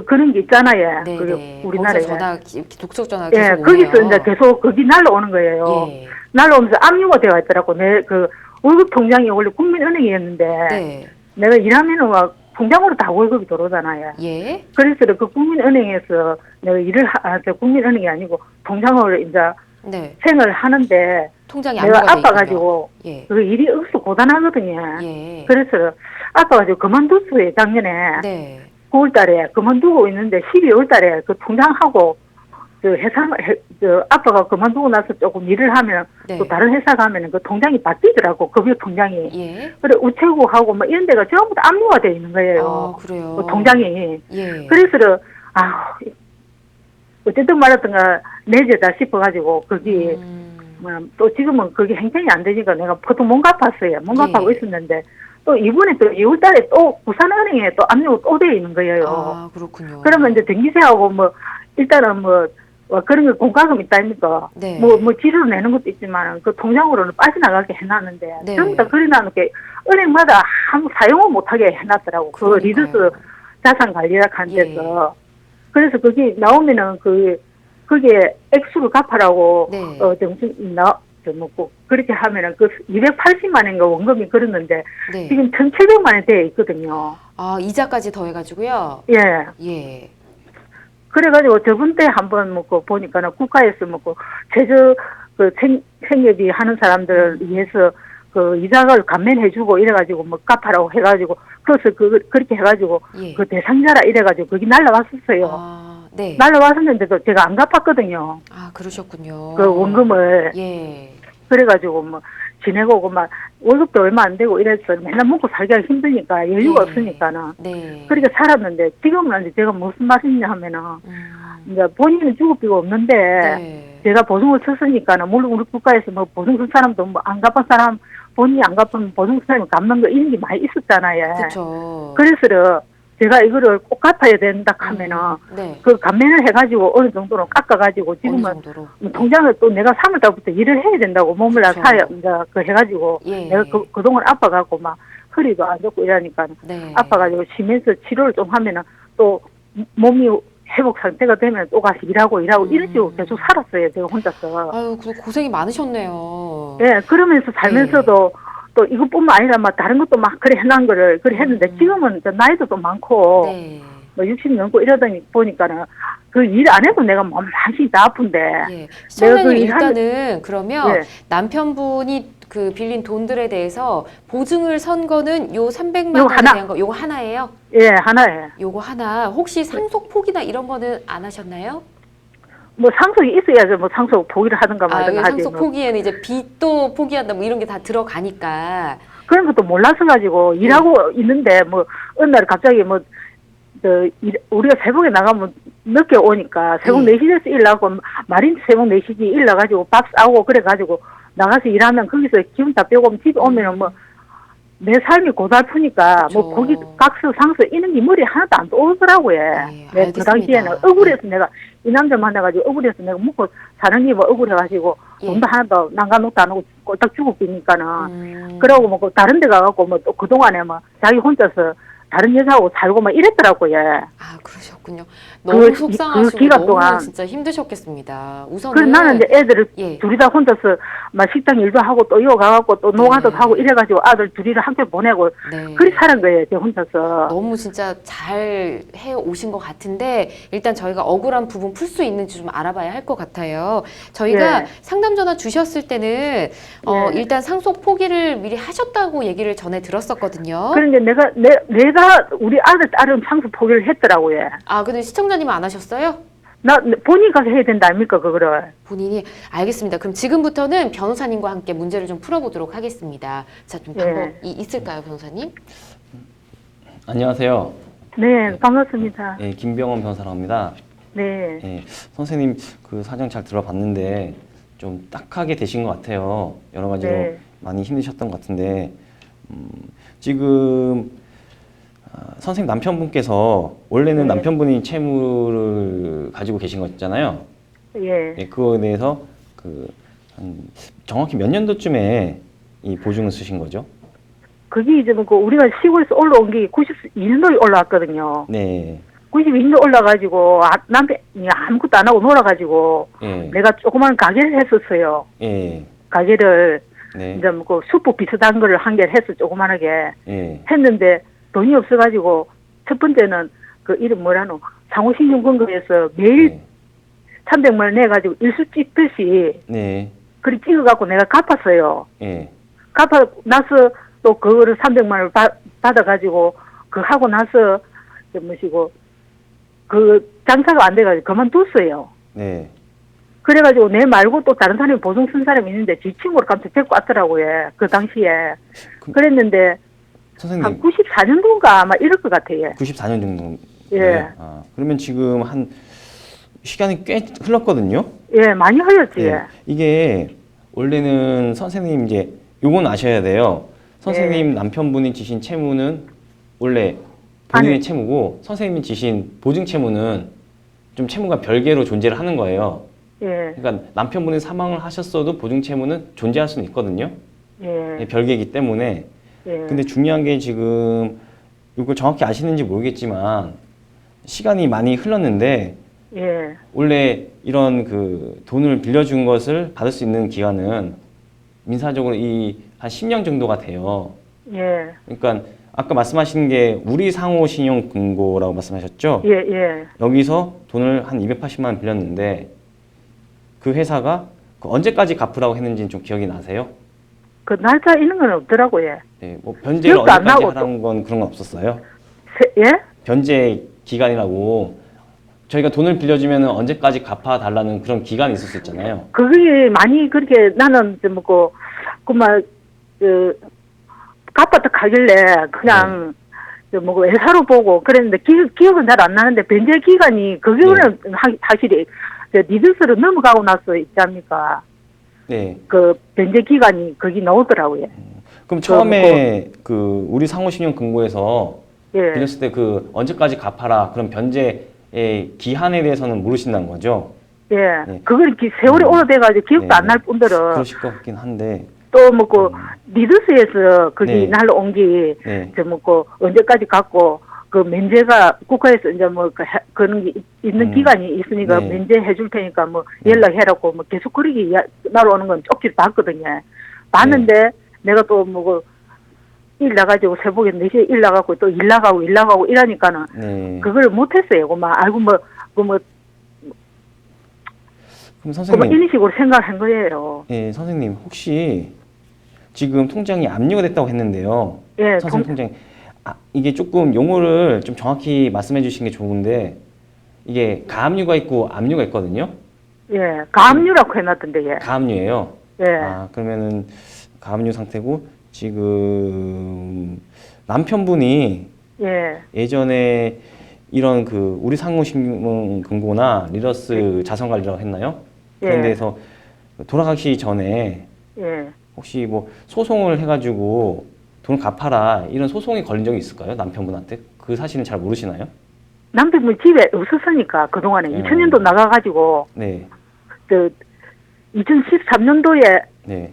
그런 게 있잖아요. 네네. 우리나라에. 독촉 전화 예, 계속 오네요. 거기서 이제 계속 거기 날라오는 거예요. 예. 날라오면서 압류가 되어 있더라고. 내 월급 통장이 원래 국민은행이었는데 네. 내가 일하면은 통장으로 다 월급이 들어오잖아요. 예. 그래서 그 국민은행에서 내가 국민은행이 아니고 통장을 이제 네. 생을 하는데 통장이 내가 압류가 돼 있군요. 아파가지고 예. 그 일이 억수 고단하거든요. 예. 그래서 아파가지고 그만뒀어요. 작년에 네. 9월달에 그만두고 있는데 12월달에 그 통장하고 저 아빠가 그만두고 나서 조금 일을 하면 네. 또 다른 회사 가면은 그 통장이 바뀌더라고. 급여 통장이. 예. 그래 우체국하고 뭐 이런 데가 전부 다 압류가 돼 있는 거예요. 그래요. 그 통장이. 예. 그래서 어쨌든 말하든가 내재다 싶어가지고 거기 또 지금은 그게 행정이 안 되니까 내가 보통 못 갚았어요. 못 갚고 예. 있었는데 또 이번에 또 2월달에 또 부산은행에 또 압류가 또 돼 있는 거예요. 그렇군요. 그러면 이제 등기세하고 뭐 일단은 뭐 그런 거 공과금 있다 아닙니까? 네. 뭐 지르러 내는 것도 있지만 그 통장으로는 빠져나가게 해놨는데 네. 전부 다 그래놔놓게 은행마다 아무 사용을 못하게 해놨더라고. 그 그러니까요. 리더스 자산관리학 한 예. 데서. 그래서 그게 나오면은 그게 액수를 갚아라고 네. 그렇게 하면은 그 280만 원인가 원금이 그랬는데 네. 지금 1,700만 원 돼 있거든요. 이자까지 더해가지고 예. 예. 그래가지고 저번 때 한번 먹고 보니까는 국가에서 먹고 최저 그 생계비 하는 사람들을 위해서 그 이자를 감면해주고 이래가지고 뭐 갚아라고 해가지고 그래서 그렇게 해가지고 예. 그 대상자라 이래가지고 거기 날라왔었어요. 네. 날라왔었는데도 제가 안 갚았거든요. 그러셨군요. 그 원금을. 예. 그래가지고 뭐 지내고 오고 막 월급도 얼마 안 되고 이래서 맨날 먹고 살기가 힘드니까 여유가 예. 없으니까는 네. 그렇게 살았는데 지금은 이제 제가 무슨 말이냐 하면은 이제 본인은 주급비가 없는데 네. 제가 보증을 쳤으니까는 물론 우리 국가에서 뭐 보증 쓴 사람도 뭐 안 갚은 사람 본인이 안 갚은 보증 쓴 사람이 갚는 거 이런 게 많이 있었잖아요. 그렇죠. 그래서 제가 이거를 꼭 갚아야 된다 하면은 네. 그 감면을 해가지고 어느 정도는 깎아가지고 어느 지금은 정도로? 통장을 또 내가 3월달부터 일을 해야 된다고 몸을 다 그쵸. 사야 이제 그 해가지고 예. 내가 그동안 아파갖고 막 허리도 안 좋고 이러니까 네. 아파가지고 쉬면서 치료를 좀 하면은 또 몸이 회복 상태가 되면 또 가서 일하고 이런 식으로 계속 살았어요. 제가 혼자서. 아유, 고생이 많으셨네요. 예, 그러면서 살면서도 또 이것뿐만 아니라 막 다른 것도 막 그래 해놓은 거를 그래 했는데 지금은 이제 나이도 또 많고 네. 뭐 60 넘고 이러더니 보니까는 그 일 안 해도 내가 몸 많이 다 아픈데 예. 시청자님 그 일단은 그러면 예. 남편분이 그 빌린 돈들에 대해서 보증을 선 거는 요 300만 요거 원에 하나. 대한 거 요거 하나예요? 예, 하나에. 요거 하나. 혹시 상속 포기나 이런 거는 안 하셨나요? 뭐 상속이 있어야죠. 뭐 상속 포기를 하든가 말든가 하지. 상속 뭐. 포기에는 이제 빚도 포기한다 뭐 이런 게 다 들어가니까. 그런 것도 몰라서 가지고 일하고 있는데 뭐 어느 날 갑자기 뭐 우리가 새벽에 나가면 늦게 오니까 새벽 4시에서 일 나고 마린 새벽 4시지 일 나가지고 밥 싸고 그래가지고 나가서 일하면 거기서 기분 다 빼고 집에 오면은 뭐 내 삶이 고달프니까 그쵸. 뭐 거기 각서 상서 이런 게 머리에 하나도 안 떠오르더라고요. 네, 내가 그 당시에는 알겠습니다. 억울해서 내가 이 남자 만나가지고 억울해서 내가 먹고 사는 게 뭐 억울해가지고 예. 돈도 하나도 난간옥도 안 하고 꼴딱 죽고 비니까는 음. 그러고 뭐 다른 데 가갖고 뭐 또 그동안에 뭐 자기 혼자서 다른 여자하고 살고 막 이랬더라고요. 그러셨군요. 너무 속상하시고 기간 너무 동안. 진짜 힘드셨겠습니다. 우선은 그래서 나는 이제 애들을 예. 둘이 다 혼자서 막 식당 일도 하고 또 이어 가갖고 또 노가도 하고 이래가지고 아들 둘이를 학교 보내고 네. 그리 사는 거예요. 제 혼자서. 너무 진짜 잘 해 오신 것 같은데 일단 저희가 억울한 부분 풀 수 있는지 좀 알아봐야 할 것 같아요. 저희가 예. 상담 전화 주셨을 때는 예. 일단 상속 포기를 미리 하셨다고 얘기를 전에 들었었거든요. 그러니까 내가 우리 아들 딸은 상속 포기를 했더라고요. 근데 시청자님은 안 하셨어요? 나 본인 가서 해야 된다 아닙니까 그거를. 본인이 알겠습니다. 그럼 지금부터는 변호사님과 함께 문제를 좀 풀어보도록 하겠습니다. 자, 좀 예. 방법이 있을까요, 변호사님? 안녕하세요. 네, 반갑습니다. 예, 김병원 변호사라고 합니다. 네. 예, 선생님 그 사정 잘 들어봤는데 좀 딱하게 되신 것 같아요. 여러 가지로 네. 많이 힘드셨던 것 같은데 지금 선생님 남편분께서 원래는 네. 남편분이 채무를 가지고 계신 거잖아요. 예. 예, 그거에 대해서 정확히 몇 년도쯤에 이 보증을 쓰신 거죠? 그게 이제 뭐 우리가 시골에서 올라온 게 92년도에 올라왔거든요. 네. 92년도 올라가지고 남편이 아무것도 안 하고 놀아가지고 예. 내가 조그만 가게를 했었어요. 예. 가게를 네. 이제 뭐 슈퍼 비슷한 거를 한 개를 했어 조그만하게 예. 했는데 돈이 없어가지고 첫 번째는 그 이름 뭐라노 상호신용금고에서 매일 네. 300만 원 내가지고 일수 찍듯이 네. 그리 찍어갖고 내가 갚았어요. 예. 갚아 나서 또 그거를 300만 원을 받아가지고 그 하고 나서 뭐시고 그 장사가 안 돼가지고 그만뒀어요. 네. 그래가지고 내 말고 또 다른 사람이 보증 쓴 사람이 있는데 지 친구를 깜짝 데리고 왔더라고요. 그 당시에. 그랬는데 선생님. 한 94년도인가 아마 이럴 것 같아요. 94년 정도. 예. 네. 아, 그러면 지금 한 시간이 꽤 흘렀거든요. 예, 많이 흘렸지. 네. 이게 원래는 선생님 이제 요건 아셔야 돼요. 선생님 남편분이 지신 채무는 원래 본인의 아니. 채무고 선생님이 지신 보증 채무는 좀 채무가 별개로 존재를 하는 거예요. 예, 그러니까 남편분이 사망을 하셨어도 보증 채무는 존재할 수는 있거든요. 예, 별개이기 때문에. 예. 근데 중요한 게 지금 이걸 정확히 아시는지 모르겠지만 시간이 많이 흘렀는데 예, 원래 이런 그 돈을 빌려준 것을 받을 수 있는 기간은 민사적으로 한 10년 정도가 돼요. 예, 그러니까 아까 말씀하신 게 우리 상호 신용 금고라고 말씀하셨죠? 예, 예. 여기서 돈을 한 280만 원 빌렸는데 그 회사가 그 언제까지 갚으라고 했는지는 좀 기억이 나세요? 그 날짜 있는 건 없더라고요. 네, 뭐 변제를 기억도 안 언제까지 나고 하라는 건 그런 건 없었어요? 예? 변제 기간이라고 저희가 돈을 빌려주면 언제까지 갚아달라는 그런 기간이 있을 수 있잖아요. 그게 많이 그렇게 나는 좀 뭐고 그만 갚았다 가길래 그냥 뭐고 회사로 보고 그랬는데 기억은 잘 안 나는데 변제 기간이 그거는 확실히 니들스로 넘어가고 나서 있지 않습니까? 네. 그 변제 기간이 거기 나오더라고요. 그럼 처음에 그 우리 상호신용금고에서 예. 빌렸을 때 그 언제까지 갚아라 그런 변제의 기한에 대해서는 모르신다는 거죠? 예. 네. 그걸 세월이 오래돼가지고 기억도 네. 안 날 뿐더러 그러실 것 같긴 한데. 또 뭐고 리더스에서 거기 네. 날로 온기 네. 저 뭐고 언제까지 갖고 그 면제가 국가에서 이제 뭐 그런 게 있는 기간이 있으니까 네. 면제해 줄 테니까 뭐 연락해라고 뭐 계속 그러기 날오는 건 쪽지를 봤거든요. 봤는데 내가 또 뭐고 일 나가지고 새벽에 4시에 일 나가고 또 일 나가고 이러니까는 네. 그걸 못했어요. 그만 알고 그럼 그만 선생님. 이런 식으로 생각한 거예요. 네, 선생님 혹시 지금 통장이 압류가 됐다고 했는데요. 예, 선생님 통장이 이게 조금 용어를 좀 정확히 말씀해 주시는 게 좋은데 이게 가압류가 있고 압류가 있거든요. 예, 가압류라고 해놨던데 예. 가압류예요. 예. 그러면은 가압류 상태고 지금 남편분이 예. 예전에 이런 그 우리 상호신용금고나 리더스 자산관리라고 했나요? 그런 예. 데서 돌아가기 전에 예. 혹시 뭐 소송을 해가지고 돈 갚아라 이런 소송이 걸린 적이 있을까요? 남편분한테? 그 사실은 잘 모르시나요? 남편분 집에 없었으니까 그동안에 2000년도 나가가지고 네, 2013년도에 네,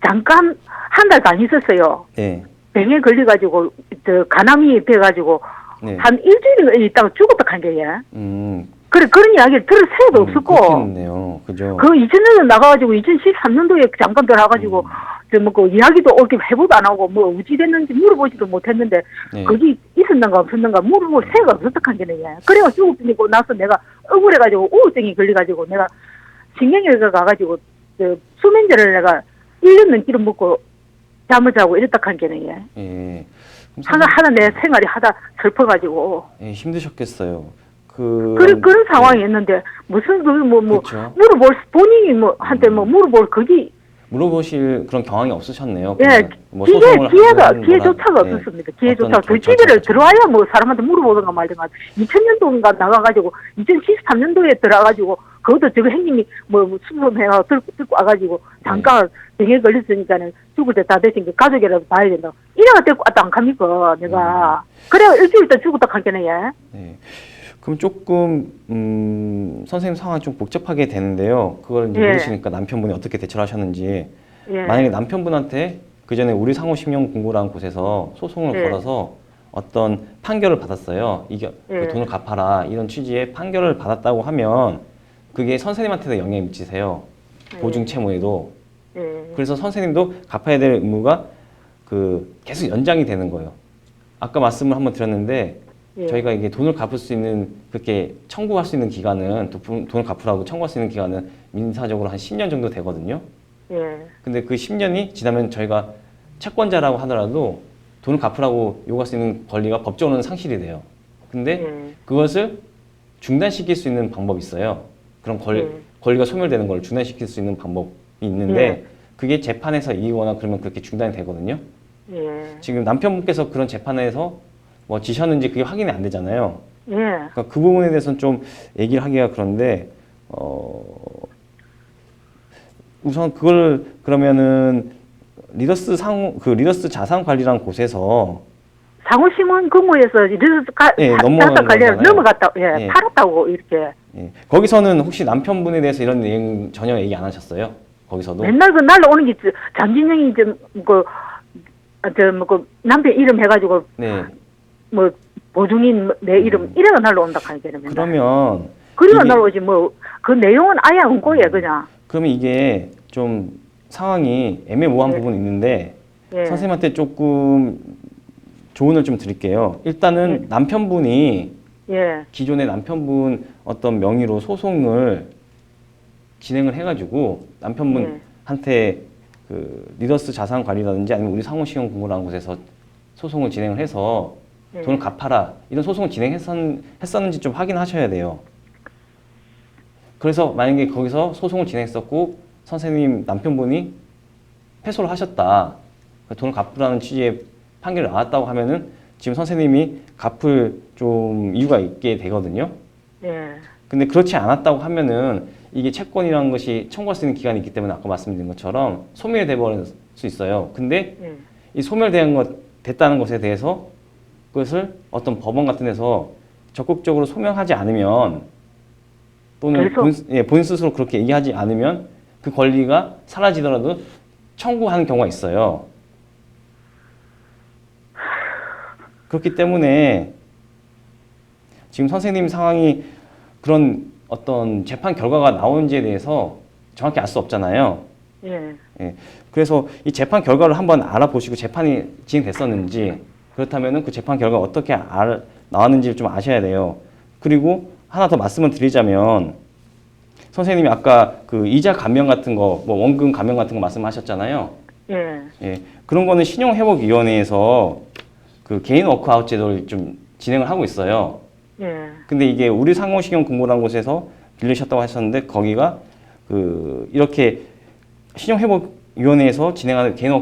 잠깐 한 달도 안 있었어요. 네, 병에 걸려가지고 간암이 돼가지고 네. 한 일주일 있다가 죽었다 한 게예요. 그래 그런 이야기를 들을 새도 없었고 그렇겠네요. 그죠? 그 2000년도 나가가지고 2013년도에 잠깐 들어가가지고 뭐 이야기도 어떻게 해보도 안 하고 뭐 어찌 됐는지 물어보지도 못했는데 네. 거기 있었는가 없었는가 물어볼 새가 없었다 한 게네요. 그래가 죽고 나서 내가 억울해가지고 우울증이 걸려가지고 내가 신경외과 가가지고 수면제를 내가 1년 넘기로 먹고 잠을 자고 이랬다 한 게네요. 예. 하나 내 생활이 하다 슬퍼가지고 예, 힘드셨겠어요. 그런 상황이었는데 무슨 그쵸. 물어볼 본인이 한테 물어볼 거기 물어보실 그런 경황이 없으셨네요. 예, 뭐 소송을 기회조차가 없었습니다. 기회조차. 그 집에를 들어와야 뭐 사람한테 물어보던가 말던가. 2000년도인가 나가가지고, 2013년도에 들어가가지고, 그것도 저거 형님이 뭐 수소해가 들고 와가지고, 잠깐 병에 걸렸으니까는 죽을 때 다 되신 게 가족이라도 봐야 된다. 이래가 데리고 왔다 안 갑니까, 내가. 그래야 일주일 있다 죽었다 간게네, 예. 네. 그럼 조금 선생님 상황이 좀 복잡하게 되는데요. 그걸 이제 모르시니까 남편분이 어떻게 대처를 하셨는지. 만약에 남편분한테 그 전에 우리 상호신용금고라는 곳에서 소송을 걸어서 어떤 판결을 받았어요. 이게 그 돈을 갚아라 이런 취지의 판결을 받았다고 하면 그게 선생님한테도 영향이 미치세요. 보증 채무에도. 그래서 선생님도 갚아야 될 의무가 그 계속 연장이 되는 거예요. 아까 말씀을 한번 드렸는데 예. 저희가 이게 돈을 갚을 수 있는 그렇게 청구할 수 있는 기간은 돈을 갚으라고 청구할 수 있는 기간은 민사적으로 한 10년 정도 되거든요. 예. 근데 그 10년이 지나면 저희가 채권자라고 하더라도 돈을 갚으라고 요구할 수 있는 권리가 법적으로는 상실이 돼요. 근데 예. 그것을 중단시킬 수 있는 방법이 있어요. 그런 권리가 소멸되는 걸 중단시킬 수 있는 방법이 있는데 예. 그게 재판에서 이기거나 그러면 그렇게 중단이 되거든요. 예. 지금 남편분께서 그런 재판에서 뭐 지셨는지 그게 확인이 안 되잖아요. 예. 그러니까 그 부분에 대해서는 좀 얘기를 하기가 그런데 우선 그걸 그러면은 리더스 자산 관리라는 곳에서 상호신문 근무에서 예, 넘어간 자산 관리를 거잖아요. 넘어갔다, 예, 예. 팔았다고 이렇게. 예, 거기서는 혹시 남편분에 대해서 이런 내용 전혀 얘기 안 하셨어요? 거기서도? 맨날 그 날라오는 게 장진영이 그 남편 이름 해가지고 네. 뭐 보증인 내 이름 이래가 날라온다 하니까 맨날. 그러면 그리고 이게- 날라오지 뭐 그 내용은 아예 안 거예 그냥. 그러면 이게 좀 상황이 애매모호한 예. 부분이 있는데 예. 선생님한테 조금 조언을 좀 드릴게요. 일단은 남편분이 예. 기존의 남편분 어떤 명의로 소송을 진행을 해가지고 남편분한테 그 리더스 자산 관리라든지 아니면 우리 상호시경 공고라는 곳에서 소송을 진행을 해서 예. 돈을 갚아라 이런 소송을 진행했었는지 좀 확인하셔야 돼요. 그래서 만약에 거기서 소송을 진행했었고 선생님 남편분이 패소를 하셨다, 돈을 갚으라는 취지의 판결이 나왔다고 하면은 지금 선생님이 갚을 좀 이유가 있게 되거든요. 예. 근데 그렇지 않았다고 하면은 이게 채권이라는 것이 청구할 수 있는 기간이 있기 때문에 아까 말씀드린 것처럼 소멸이 돼버릴 수 있어요. 근데 예. 이 됐다는 것에 대해서 그것을 어떤 법원 같은 데서 적극적으로 소명하지 않으면 또는 본인 스스로 그렇게 얘기하지 않으면 그 권리가 사라지더라도 청구하는 경우가 있어요. 그렇기 때문에 지금 선생님 상황이 그런 어떤 재판 결과가 나오는지에 대해서 정확히 알 수 없잖아요. 예. 예. 그래서 이 재판 결과를 한번 알아보시고 재판이 진행됐었는지 그렇다면은 그 재판 결과가 어떻게 나왔는지를 좀 아셔야 돼요. 그리고 하나 더 말씀을 드리자면 선생님이 아까 그 이자 감면 같은 거, 뭐 원금 감면 같은 거 말씀하셨잖아요. 예. 예. 그런 거는 신용회복위원회에서 그 개인 워크아웃 제도를 좀 진행을 하고 있어요. 예. 근데 이게 우리 상호신용 공고라는 곳에서 빌리셨다고 하셨는데 거기가 그 이렇게 신용회복위원회에서 진행하는 개인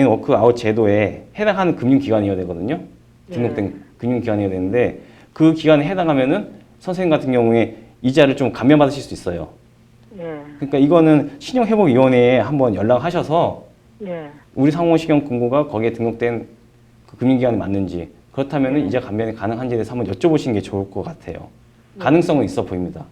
워크아웃 제도에 해당하는 금융기관이어야 되거든요. 등록된 금융기관이어야 되는데 그 기관에 해당하면은 선생님 같은 경우에 이자를 좀 감면받으실 수 있어요. 예. 그러니까 이거는 신용회복위원회에 한번 연락하셔서 예. 우리 상호신용 공고가 거기에 등록된 그 금융기관이 맞는지 그렇다면은 이자 감면이 가능한지에 대해서 한번 여쭤보시는 게 좋을 것 같아요. 가능성은 있어 보입니다.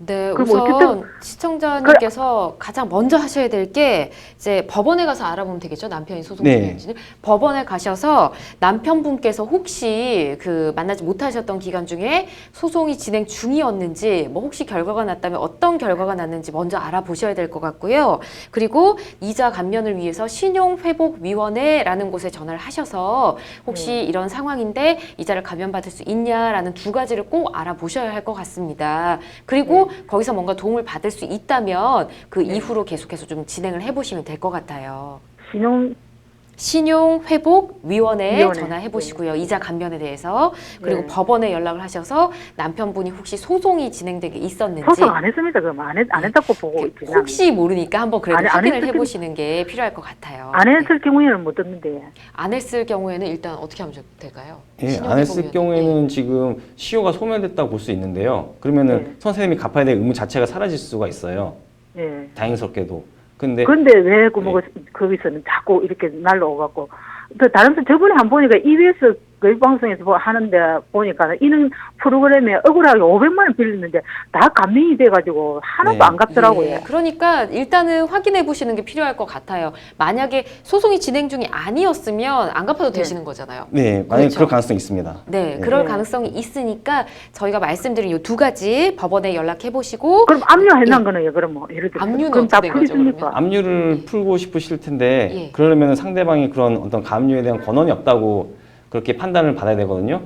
네, 그럼 우선 어쨌든 시청자님께서 가장 먼저 하셔야 될 게 이제 법원에 가서 알아보면 되겠죠. 남편이 소송 네. 중인지는 법원에 가셔서 남편분께서 혹시 그 만나지 못하셨던 기간 중에 소송이 진행 중이었는지 뭐 혹시 결과가 났다면 어떤 결과가 났는지 먼저 알아보셔야 될 것 같고요. 그리고 이자 감면을 위해서 신용회복위원회라는 곳에 전화를 하셔서 혹시 이런 상황인데 이자를 감면받을 수 있냐라는 두 가지를 꼭 알아보셔야 할 것 같습니다. 그리고 거기서 뭔가 도움을 받을 수 있다면 그 이후로 계속해서 좀 진행을 해보시면 될 것 같아요. 신용회복위원회에 위원회. 전화해 보시고요. 이자 감면에 대해서. 그리고 네. 법원에 연락을 하셔서 남편분이 혹시 소송이 진행된 게 있었는지 소송 안 했습니다. 그럼 안 했다고 보고 있지. 나는. 혹시 모르니까 한번 그래도 안 확인을 했을 해보시는 게 필요할 것 같아요. 안 네. 했을 경우에는 못 듣는데. 안 했을 경우에는 일단 어떻게 하면 될까요? 예, 안 했을 신용회복위원회. 경우에는 지금 시효가 소멸됐다고 볼 수 있는데요. 그러면은 네. 선생님이 갚아야 될 의무 자체가 사라질 수가 있어요. 예. 다행스럽게도. 근데 근데 왜 거기서는 자꾸 이렇게 날라오갖고 또 다른 또 저번에 한 보니까 EBS 그 방송에서 하는데 보니까 이런 프로그램에 억울하게 500만 원 빌렸는데 다 감면이 돼가지고 하나도 네. 안 갚더라고요. 예, 그러니까 일단은 확인해 보시는 게 필요할 것 같아요. 만약에 소송이 진행 중이 아니었으면 안 갚아도 네. 되시는 거잖아요. 네, 만약에 그렇죠. 그럴 가능성이 있습니다. 네, 그럴 네. 가능성이 있으니까 저희가 말씀드린 이 두 가지 법원에 연락해 보시고 그럼 압류해놓은 거는 왜 그럼 뭐 예를 들어 압류는 그럼 다 어떻게 된 거죠, 풀리십니까? 압류를 풀고 싶으실 텐데 예. 그러려면 상대방이 그런 어떤 가압류에 대한 권한이 없다고 그렇게 판단을 받아야 되거든요.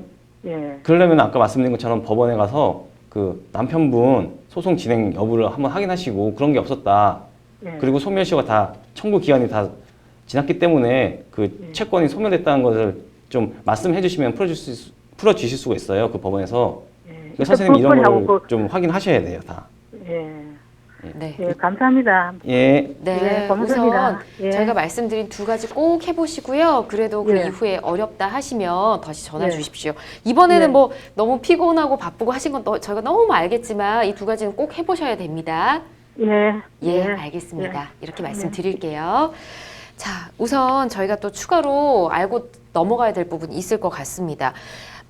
예. 그러려면 아까 말씀드린 것처럼 법원에 가서 그 남편분 소송 진행 여부를 한번 확인하시고 그런 게 없었다. 예. 그리고 소멸시효가 다 청구 기한이 다 지났기 때문에 그 채권이 소멸됐다는 것을 좀 말씀해 주시면 풀어주실 수가 있어요. 그 법원에서. 예. 그 선생님 이런 그거하고 걸 좀 확인하셔야 돼요. 다. 예. 네. 예, 감사합니다. 예. 네, 예, 감사합니다. 우선 예. 저희가 말씀드린 두 가지 꼭 해보시고요. 그래도 그 예. 이후에 어렵다 하시면 다시 전화 예. 주십시오. 이번에는 예. 뭐 너무 피곤하고 바쁘고 하신 건 저희가 너무 알겠지만 이 두 가지는 꼭 해보셔야 됩니다. 예. 예, 알겠습니다. 이렇게 말씀드릴게요. 자, 우선 저희가 또 추가로 알고 넘어가야 될 부분이 있을 것 같습니다.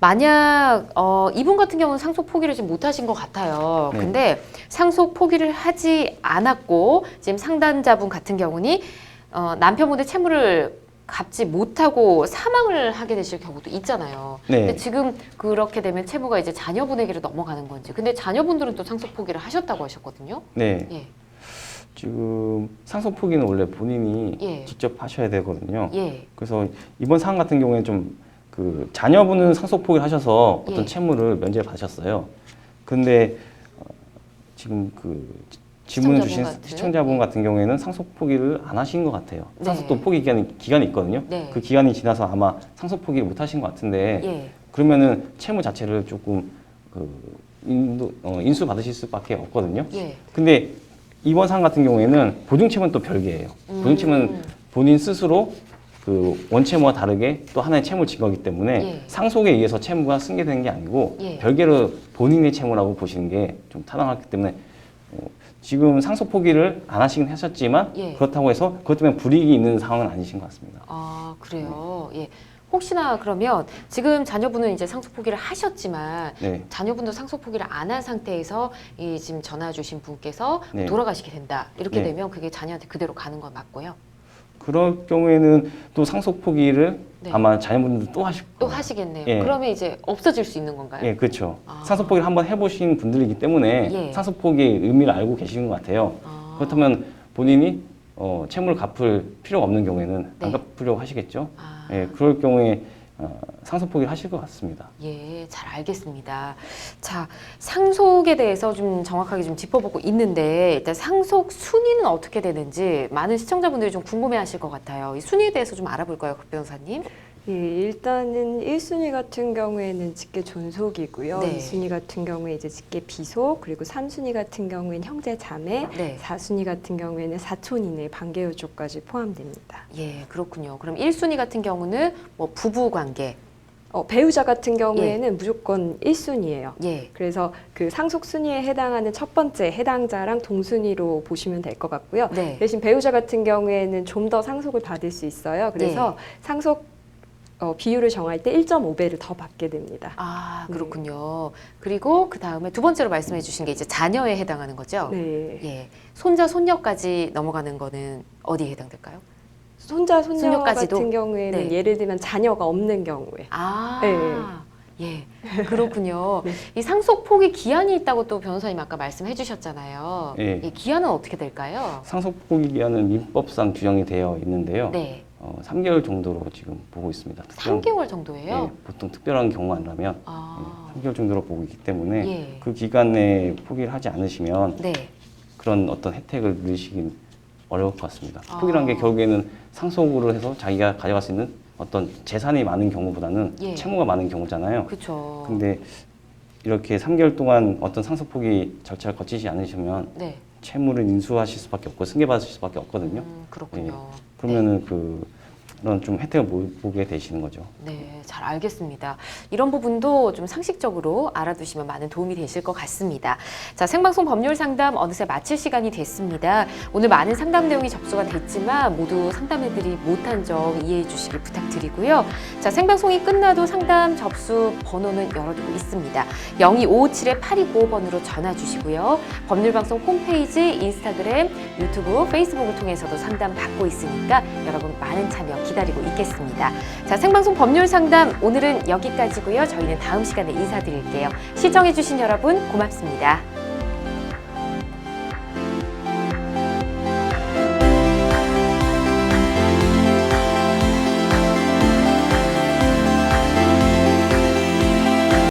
만약 이분 같은 경우는 상속 포기를 지금 못하신 것 같아요. 네. 근데 상속 포기를 하지 않았고 지금 상담자분 같은 경우는 남편분의 채무를 갚지 못하고 사망을 하게 되실 경우도 있잖아요. 네. 근데 지금 그렇게 되면 채무가 이제 자녀분에게로 넘어가는 건지. 근데 자녀분들은 또 상속 포기를 하셨다고 하셨거든요. 네. 예, 지금 상속 포기는 원래 본인이 예. 직접 하셔야 되거든요. 예, 그래서 이번 사안 같은 경우에는 좀 그 자녀분은 상속 포기를 하셔서 어떤 예. 채무를 면제를 받으셨어요. 근데 지금 그 질문을 주신 같은? 시청자분 같은 경우에는 상속 포기를 안 하신 것 같아요. 네. 상속도 포기 기간이 있거든요. 네. 그 기간이 지나서 아마 상속 포기를 못 하신 것 같은데 예. 그러면은 채무 자체를 조금 그 인수 받으실 수밖에 없거든요. 예. 근데 이번 사안 같은 경우에는 보증채무는 또 별개예요. 보증채무는 본인 스스로 그 원채무와 다르게 또 하나의 채무를 진 거기 때문에 예. 상속에 의해서 채무가 승계되는 게 아니고 예. 별개로 본인의 채무라고 보시는 게 좀 타당하기 때문에 지금 상속 포기를 안 하시긴 하셨지만 예. 그렇다고 해서 그것 때문에 불이익이 있는 상황은 아니신 것 같습니다. 아, 그래요. 예. 혹시나 그러면 지금 자녀분은 이제 상속 포기를 하셨지만 네. 자녀분도 상속 포기를 안 한 상태에서 이 지금 전화 주신 분께서 네. 돌아가시게 된다. 이렇게 네. 되면 그게 자녀한테 그대로 가는 건 맞고요. 그럴 경우에는 또 상속 포기를 네. 아마 자녀분들 또 하실 또 거예요. 하시겠네요. 예. 그러면 이제 없어질 수 있는 건가요? 예, 그렇죠. 아. 상속 포기를 한번 해보신 분들이기 때문에 예. 상속 포기의 의미를 알고 계시는 것 같아요. 아. 그렇다면 본인이 채무를 갚을 필요가 없는 경우에는 네. 안 갚으려고 하시겠죠. 아. 예, 그럴 경우에 상속 포기를 하실 것 같습니다. 예, 잘 알겠습니다. 자, 상속에 대해서 좀 정확하게 좀 짚어보고 있는데 일단 상속 순위는 어떻게 되는지 많은 시청자분들이 좀 궁금해하실 것 같아요. 이 순위에 대해서 좀 알아볼까요, 박 변호사님? 예, 일단은 1순위 같은 경우에는 직계 존속이고요. 네. 2순위 같은 경우에 이제 직계 비속, 그리고 3순위 같은 경우에는 형제 자매, 네. 4순위 같은 경우에는 사촌 이내 반계요쪽까지 포함됩니다. 예, 그렇군요. 그럼 1순위 같은 경우는 뭐 부부 관계. 배우자 같은 경우에는 무조건 1순위예요. 예. 그래서 그 상속 순위에 해당하는 첫 번째 해당자랑 동순위로 보시면 될 것 같고요. 네. 대신 배우자 같은 경우에는 좀 더 상속을 받을 수 있어요. 그래서 상속 비율을 정할 때 1.5배를 더 받게 됩니다. 아, 네. 그렇군요. 그리고 그 다음에 두 번째로 말씀해 주신 게 이제 자녀에 해당하는 거죠? 네. 예. 손자, 손녀까지 넘어가는 거는 어디에 해당될까요? 손자, 손녀 손녀까지도? 같은 경우에는 네. 예를 들면 자녀가 없는 경우에. 아, 예, 그렇군요. 네. 이 상속 포기 기한이 있다고 또 변호사님 아까 말씀해 주셨잖아요. 예. 이 기한은 어떻게 될까요? 상속 포기 기한은 민법상 규정이 되어 있는데요. 네, 3개월 정도로 지금 보고 있습니다. 3개월 정도예요? 예, 보통 특별한 경우 아니라면 아, 3개월 정도로 보고 있기 때문에 예. 그 기간 내에 포기를 하지 않으시면 네, 그런 어떤 혜택을 누리시긴 어려울 것 같습니다. 아. 포기란 게 결국에는 상속으로 해서 자기가 가져갈 수 있는 어떤 재산이 많은 경우보다는 예. 채무가 많은 경우잖아요. 그렇죠. 근데 이렇게 3개월 동안 어떤 상속 포기 절차를 거치지 않으시면 네, 채무를 인수하실 수밖에 없고 승계받으실 수밖에 없거든요. 그렇군요. 그러면은 그런 좀 혜택을 못 보게 되시는 거죠. 네, 잘 알겠습니다. 이런 부분도 좀 상식적으로 알아두시면 많은 도움이 되실 것 같습니다. 자, 생방송 법률 상담 어느새 마칠 시간이 됐습니다. 오늘 많은 상담 내용이 접수가 됐지만 모두 상담해드리 못한 점 이해해 주시길 부탁드리고요. 자, 생방송이 끝나도 상담 접수 번호는 열어두고 있습니다. 02557-8295번으로 전화 주시고요. 법률방송 홈페이지, 인스타그램, 유튜브, 페이스북을 통해서도 상담 받고 있으니까 여러분 많은 참여 기다리고 있겠습니다. 자, 생방송 법률 상담 오늘은 여기까지고요. 저희는 다음 시간에 인사드릴게요. 시청해주신 여러분 고맙습니다.